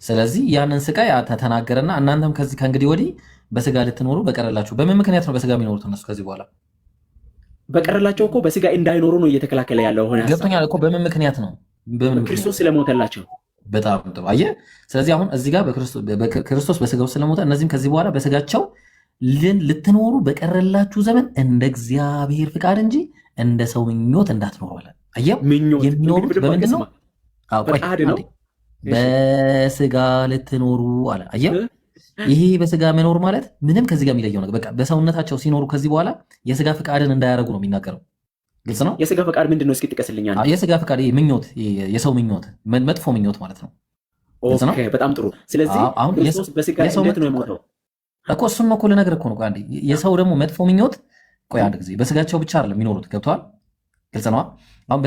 ስለዚህ ያንን ስቃይ ተናገረና እናንተም ከእንግዲህ ወዲህ በስጋ ልትኖሩ በቀረላችሁ። በምን ምክንያት ነው በስጋ የሚኖሩት እነሱ ከዚህ በኋላ? በቀረላቸው እኮ በስጋ እንዳይኖሩ ነው እየተከላከለ ያለው። ሆነ ገብቶኛል እኮ በምን ምክንያት ነው? ክርስቶስ ስለሞተላቸው። በጣም ጥሩ አየህ። ስለዚህ አሁን እዚህ ጋር ክርስቶስ በስጋው ስለሞተ እነዚህም ከዚህ በኋላ በስጋቸው ልትኖሩ በቀረላችሁ ዘመን እንደ እግዚአብሔር ፍቃድ እንጂ እንደ ሰው ምኞት እንዳትኖሩ አለ። አየህ የሚኖሩት በምንድን ነው? በስጋ ልትኖሩ አለ። አየህ ይሄ በስጋ መኖር ማለት ምንም ከዚህ ጋር የሚለየው ነገር በቃ በሰውነታቸው ሲኖሩ ከዚህ በኋላ የስጋ ፍቃድን እንዳያደርጉ ነው የሚናገረው። ግልጽ ነው። የስጋ ፍቃድ ምንድን ነው? እስኪ ጥቀስልኛል። የስጋ ፍቃድ ምኞት፣ የሰው ምኞት፣ መጥፎ ምኞት ማለት ነው። ኦኬ በጣም ጥሩ። ስለዚህ ክርስቶስ በስጋ እንዴት ነው የሞተው እኮ? እሱን ነው እኮ ልነግርህ እኮ ነው። አንዴ የሰው ደግሞ መጥፎ ምኞት፣ ቆይ አንድ ጊዜ በስጋቸው ብቻ አይደለም የሚኖሩት። ገብቶሃል? ግልጽ ነው። አሁን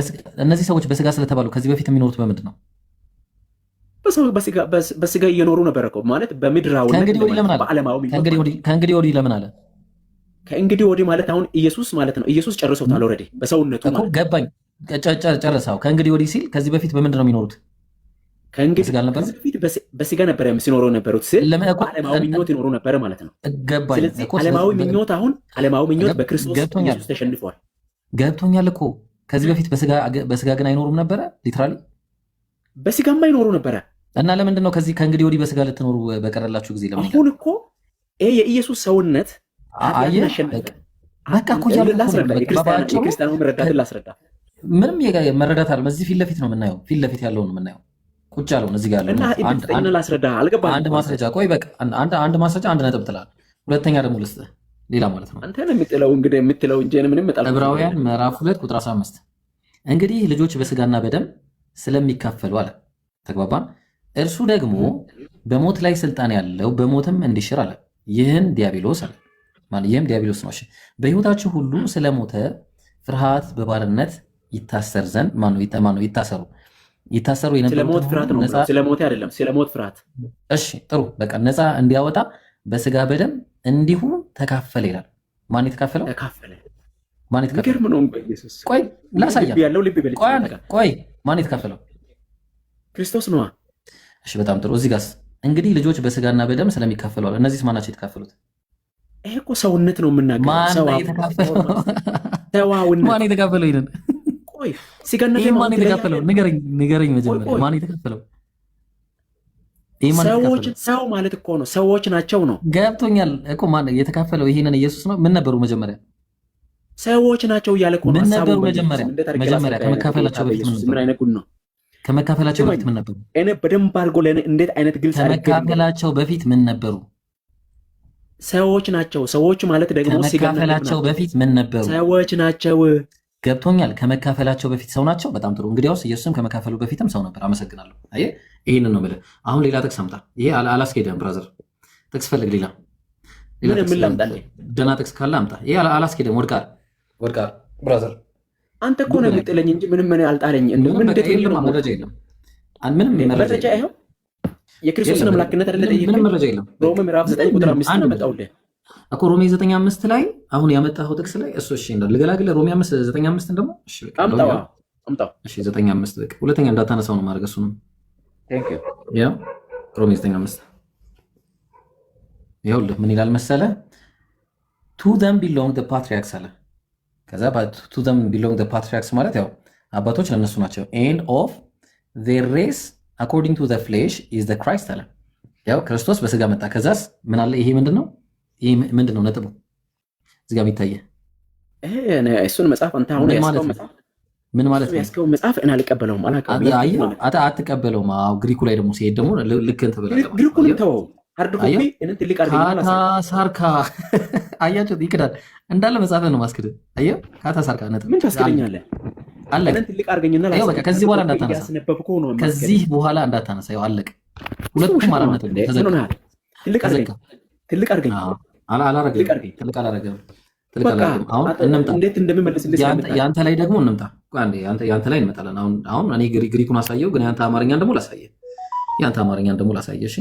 እነዚህ ሰዎች በስጋ ስለተባሉ ከዚህ በፊት የሚኖሩት በምንድን ነው? በስጋ እየኖሩ ነበር እኮ ማለት በምድራዊ ከእንግዲህ ወዲህ ለምን አለ? ከእንግዲህ ወዲህ ማለት አሁን ኢየሱስ ማለት ነው። ኢየሱስ ጨርሶታል ኦልሬዲ በሰውነቱ እኮ ገባኝ። ጨረሰው። ከእንግዲህ ወዲህ ሲል ከዚህ በፊት በምንድን ነው የሚኖሩት? ከዚህ በፊት በስጋ ነበር ሲኖሩ ነበሩት ሲል ዓለማዊ ምኞት ይኖሩ ነበር ማለት ነው። ገባኝ። ስለዚህ ዓለማዊ ምኞት አሁን ዓለማዊ ምኞት በክርስቶስ ኢየሱስ ተሸንፏል። ገብቶኛል እኮ። ከዚህ በፊት በስጋ ግን አይኖሩም ነበረ። ሊትራሊ በስጋማ ይኖሩ ነበረ። እና ለምንድን ነው ከእንግዲህ ወዲህ በስጋ ልትኖሩ በቀረላችሁ ጊዜ ለምን? አሁን እኮ ይሄ የኢየሱስ ሰውነት በቃ እኮ የክርስቲያኑ መረዳትን ላስረዳ። ምንም መረዳት አለ። እዚህ ፊት ለፊት ነው የምናየው። ፊት ለፊት ያለውን ነው የምናየው። ቁጭ ያለውን እዚህ ጋር ያለውን ላስረዳ። አልገባህም? አንድ ማስረጃ ቆይ፣ በቃ አንድ ማስረጃ አንድ ነጥብ ትላለህ። ሁለተኛ ደግሞ ልስጥህ ሌላ ማለት ነው። አንተ ነው የምጥለው እንግዲህ የምትለው እንጂ ምንም መጣል። ዕብራውያን ምዕራፍ 2 ቁጥር 15 እንግዲህ ልጆች በስጋና በደም ስለሚካፈሉ አለ። ተግባባን። እርሱ ደግሞ በሞት ላይ ስልጣን ያለው በሞትም እንዲሽር አለ። ይህም ዲያብሎስ አለ። ይህም ዲያብሎስ ነው። በሕይወታችሁ ሁሉ ስለሞተ ፍርሃት በባርነት ይታሰር ዘንድ ማነው ይታሰሩ ስለሞት ፍርሃት ነው። ስለሞት አይደለም፣ ስለሞት ፍርሃት። እሺ ጥሩ በቃ ነፃ እንዲያወጣ በስጋ በደም እንዲሁ ተካፈለ ይላል። ማን የተካፈለው? ተካፈለ። ማን የተካፈለው? ነው በኢየሱስ። ቆይ ላሳያለሁ። ያለው ልብ በልጭ። ቆይ ማን የተካፈለው? ክርስቶስ ነው። እሺ በጣም ጥሩ። እዚህ ጋርስ እንግዲህ ልጆች በስጋና በደም ስለሚካፈሉ አለ። እነዚህስ ማናቸው የተካፈሉት? ይሄ እኮ ሰውነት ነው የምናገረው። ማን የተካፈለው? ማን የተካፈለው? ይሄን ቆይ ስጋና ደም ማን የተካፈለው? ንገረኝ መጀመሪያ ማን የተካፈለው? ሰው ማለት እኮ ነው። ሰዎች ናቸው ነው። ገብቶኛል እኮ ማን የተካፈለው? ይሄንን ኢየሱስ ነው። ምን ነበሩ መጀመሪያ? ሰዎች ናቸው እያለ እኮ ነው። ምን ነበሩ መጀመሪያ ከመካፈላቸው በፊት ምን አይነት ጉድ ነው? ከመካፈላቸው በፊት ምን ነበሩ? እኔ በደንብ አድርጎ ለእኔ እንዴት አይነት ግልጽ ከመካፈላቸው በፊት ምን ነበሩ? ሰዎች ናቸው። ሰዎች ማለት ደግሞ ከመካፈላቸው በፊት ምን ነበሩ? ሰዎች ናቸው። ገብቶኛል። ከመካፈላቸው በፊት ሰው ናቸው። በጣም ጥሩ። እንግዲያውስ ኢየሱስም ከመካፈሉ በፊትም ሰው ነበር። አመሰግናለሁ። አየህ፣ ይህንን ነው የምልህ። አሁን ሌላ ጥቅስ አምጣ። ይሄ አላስኬደም ብራዘር። ጥቅስ ፈልግ። ሌላ ምን ላምጣልህ? ደህና ጥቅስ ካለ አምጣ። ይሄ አላስኬደም። ወድቃል ብራዘር። አንተ እኮ ነው የምጥለኝ እንጂ ምንም ምን አልጣለኝ። መረጃ የለም። ምንም መረጃ ይኸው የክርስቶስን አምላክነት አይደለ? ምንም መረጃ የለም። ሮሜ ምዕራፍ 9 ቁጥር 5 ነው መጣውልህ እኮ ሮሜ 9:5 ላይ አሁን ያመጣኸው ጥቅስ ላይ እሱ እሺ እንዳል ልገላግለ ሮሜ 9:5 ደግሞ እሺ በቃ አምጣው። እሺ 9:5 በቃ ሁለተኛ እንዳታነሳው ነው ማድረግ። እሱንም ቴንክ ዩ ያ ሮሜ 9:5 ይኸውልህ ምን ይላል መሰለ? ቱ ዘም ቢሎንግ ዘ ፓትሪያርክስ አለ። ከዛ ቱ ዘም ቢሎንግ ዘ ፓትሪያርክስ ማለት ያው አባቶች ለነሱ ናቸው። ኤንድ ኦፍ ዜር ሬስ አኮርዲንግ ቱ ዘ ፍሌሽ ኢዝ ዘ ክራይስት አለ። ያው ክርስቶስ በስጋ መጣ። ከዛስ ምን አለ? ይሄ ምንድነው? ይሄ ምንድነው ነጥቡ? እዚህ ጋር የሚታየህ እሱን መጽሐፍ አንተ አሁን ያስከው መጽሐፍ ምን ማለት ነው? ያስከው መጽሐፍ እና አልቀበለውም አላውቅም። አትቀበለውም። አዎ ግሪኩ ላይ ደግሞ ሲሄድ ደግሞ ልክ እንትን ብለህ ግሪኩን ተወው። ሃርድ ኮፒ እኔ ትልቅ አድርገኛል። ካታ ሳርካ አያችሁት? ይክዳል እንዳለ መጽሐፍን ነው ማስክድ። አየህ ካታ ሳርካ ነጥብ ምን ታስከደኛለህ? አለቀ። እኔ ትልቅ አድርገኛል። አየው በቃ ከዚህ በኋላ እንዳታነሳ፣ ከዚህ በኋላ እንዳታነሳ። ይኸው አለቀ። ሁለቱም አራት ነጥብ ተዘጋ። ትልቅ አድርገኝ፣ ትልቅ አድርገኝ። አላረገም፣ ትልቅ አላረገም። አሁን እንምጣ፣ እንዴት እንደምመልስልህ ያንተ ላይ ደግሞ እንምጣ። አንዴ ያንተ ላይ እንመጣለን። አሁን እኔ ግሪኩን አሳየው፣ ግን ያንተ አማርኛን ደግሞ ላሳየህ። ያንተ አማርኛን ደግሞ ላሳየህ። እሺ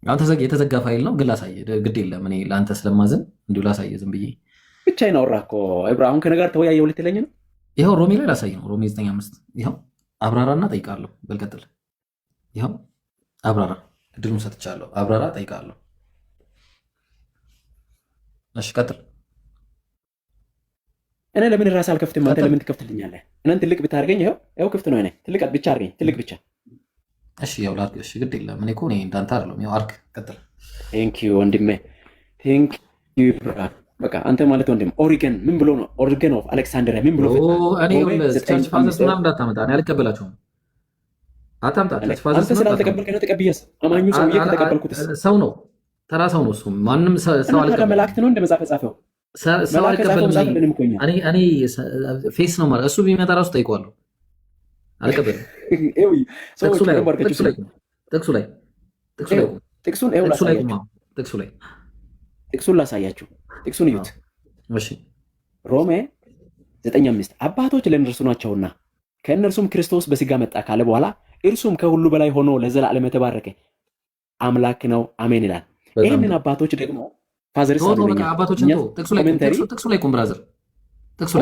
አሁን የተዘጋ ፋይል ነው፣ ግን ላሳየህ። ግድ የለም እኔ ለአንተ ስለማዝን እንዲሁ ላሳየህ ዝም ብዬ። ብቻዬን አወራህ እኮ አሁን ከነጋር ተወያየው ልትለኝ ነው? ይኸው ሮሜ ላይ ላሳየህ ነው። ሮሜ 9:5 ይኸው አብራራና ጠይቃለሁ። በልቀጥል ይኸው አብራራ፣ እድሉን ሰጥቻለሁ። አብራራ ጠይቃለሁ። እሺ ቀጥል። እኔ ለምን ራስ አልከፍትም? አንተ ለምን ትከፍትልኛለህ? እኔን ትልቅ ብታርገኝ ይኸው ክፍት ነው። እኔ ትልቅ ብቻ አርገኝ፣ ትልቅ ብቻ። እሺ ያው ላድርግ። እሺ ግድ የለም እኔ እኮ እንዳንተ አይደለም። ያው አርግ፣ ቀጥል። ቴንክ ዩ ወንድሜ፣ ቴንክ ዩ ብራ። በቃ አንተ ማለት ወንድም ኦሪገን ምን ብሎ ነው? ኦሪገን ኦፍ አሌክሳንድሪያ ምን ብሎ እኔ ቸርች ፋዘርስ ምናምን እንዳታመጣ፣ እኔ አልቀበላቸውም። አታምጣ። ቸርች ፋዘርስ አንተ ስላልተቀበልከ ነው። ተቀብየስ አማኙ ሰውዬ ከተቀበልኩትስ ሰው ነው፣ ተራ ሰው ነው። እሱ ማንም ሰው አልቀበልም። መላእክት ነው እንደመጻፈ ጻፈው ሰው አልቀበልም። እኔ ፌስ ነው ማለት እሱ ቢመጣ ራሱ ጠይቀዋለሁ። አልቀበልም። ጥቅሱን ላሳያችሁ። ጥቅሱን እዩት። ሮሜ 9:5 አባቶች ለእነርሱ ናቸውና ከእነርሱም ክርስቶስ በስጋ መጣ ካለ በኋላ እርሱም ከሁሉ በላይ ሆኖ ለዘላለም የተባረከ አምላክ ነው፣ አሜን ይላል። ይህንን አባቶች ደግሞ ፋዘርስ ጥቅሱ ላይ ቁም ብራዘር፣ ጥቅሱ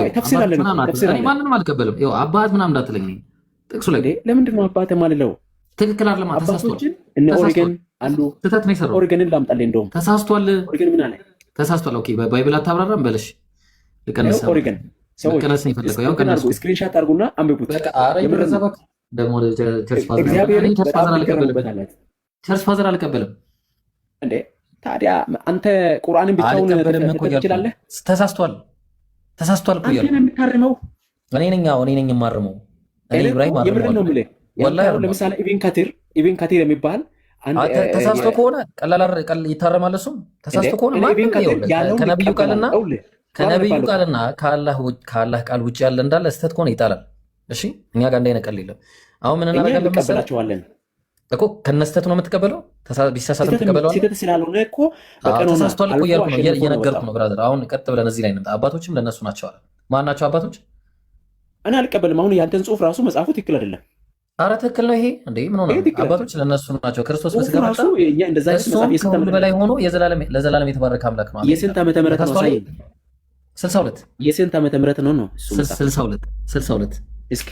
ላይ ማንንም አልቀበልም። አባት ምናምን እንዳትለኝ። ጥቅሱ ላይ ለምንድን ነው አባት የማልለው? ትክክል አይደለም። ተሳስቷል። እነ ኦሪገን አሉ። ስህተት ነው የሰራው። ኦሪገንን ላምጣልህ። እንደውም ተሳስቷል። ኦሪገን ምን አለ? ተሳስቷል። ኦኬ ባይብል አታብራራም በለሽ። ልቀነስ ኦሪገን ሰዎች ልቀነስ ነው የፈለገው። ያው ቀነስ ስክሪንሻት አድርጉና አንብቡት። በቃ አረ ይመረዛባክ ደግሞ ቸርች ፋዘር አልቀበልም እንዴ ታዲያ አንተ ቁርአንን ብቻውን ትችላለህ? ተሳስቷል እኮ እያልኩ አንተ የምታርመው እኔ ነኝ የማርመው። እኔ ኢብራሂም አርመው ወላሂ። ለምሳሌ ኢብን ከቲር የሚባል ተሳስቶ ከሆነ ቀላል ይታረማል። እሱም ተሳስቶ ከሆነ ከነብዩ ቃልና ከአላህ ቃል ውጭ ያለ እንዳለ ስህተት ከሆነ ይጣላል። እሺ እኛ ጋር እንዳይነቀል የለም። አሁን ምን እናደርጋለን መሰላችኋለን እኮ ከነስተት ነው የምትቀበለው። ቢሳሳት የምትቀበለው ስህተት ስላልሆነ እኮ ተሳስቷል እኮ እያልኩ ነው፣ እየነገርኩ ነው ብራዘር። አሁን ቀጥ ብለን እዚህ ላይ እንምጣ። አባቶችም ለእነሱ ናቸው አለ። ማን ናቸው አባቶች? እኔ አልቀበልም። አሁን ያንተን ጽሑፍ ራሱ መጽሐፉ ትክክል አይደለም። አረ ትክክል ነው ይሄ። እንዴ ምን ሆነ? አባቶች ለእነሱ ናቸው። ክርስቶስ በስጋ መጣ። ከሁሉ በላይ ሆኖ ለዘላለም የተባረከ አምላክ ነው። የስንት ዓመተ ምህረት ነው? 62 የስንት ዓመተ ምህረት ነው? 62 እስኪ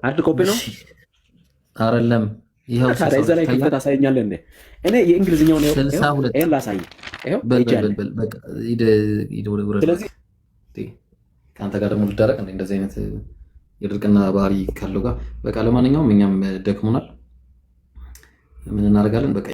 አንድ ኮፒ ነው አይደለም? ይሄው እዛ ላይ ክፍተት አሳየኛለህ እንዴ? እኔ የእንግሊዝኛውን ይሄን ላሳይ። ይሄው ስለዚህ ከአንተ ጋር ደግሞ ልዳረቅ እንደዚህ አይነት የድርቅና ባህሪ ካለው ጋር በቃ ለማንኛውም እኛም ደክሞናል። ምን እናደርጋለን? በቃ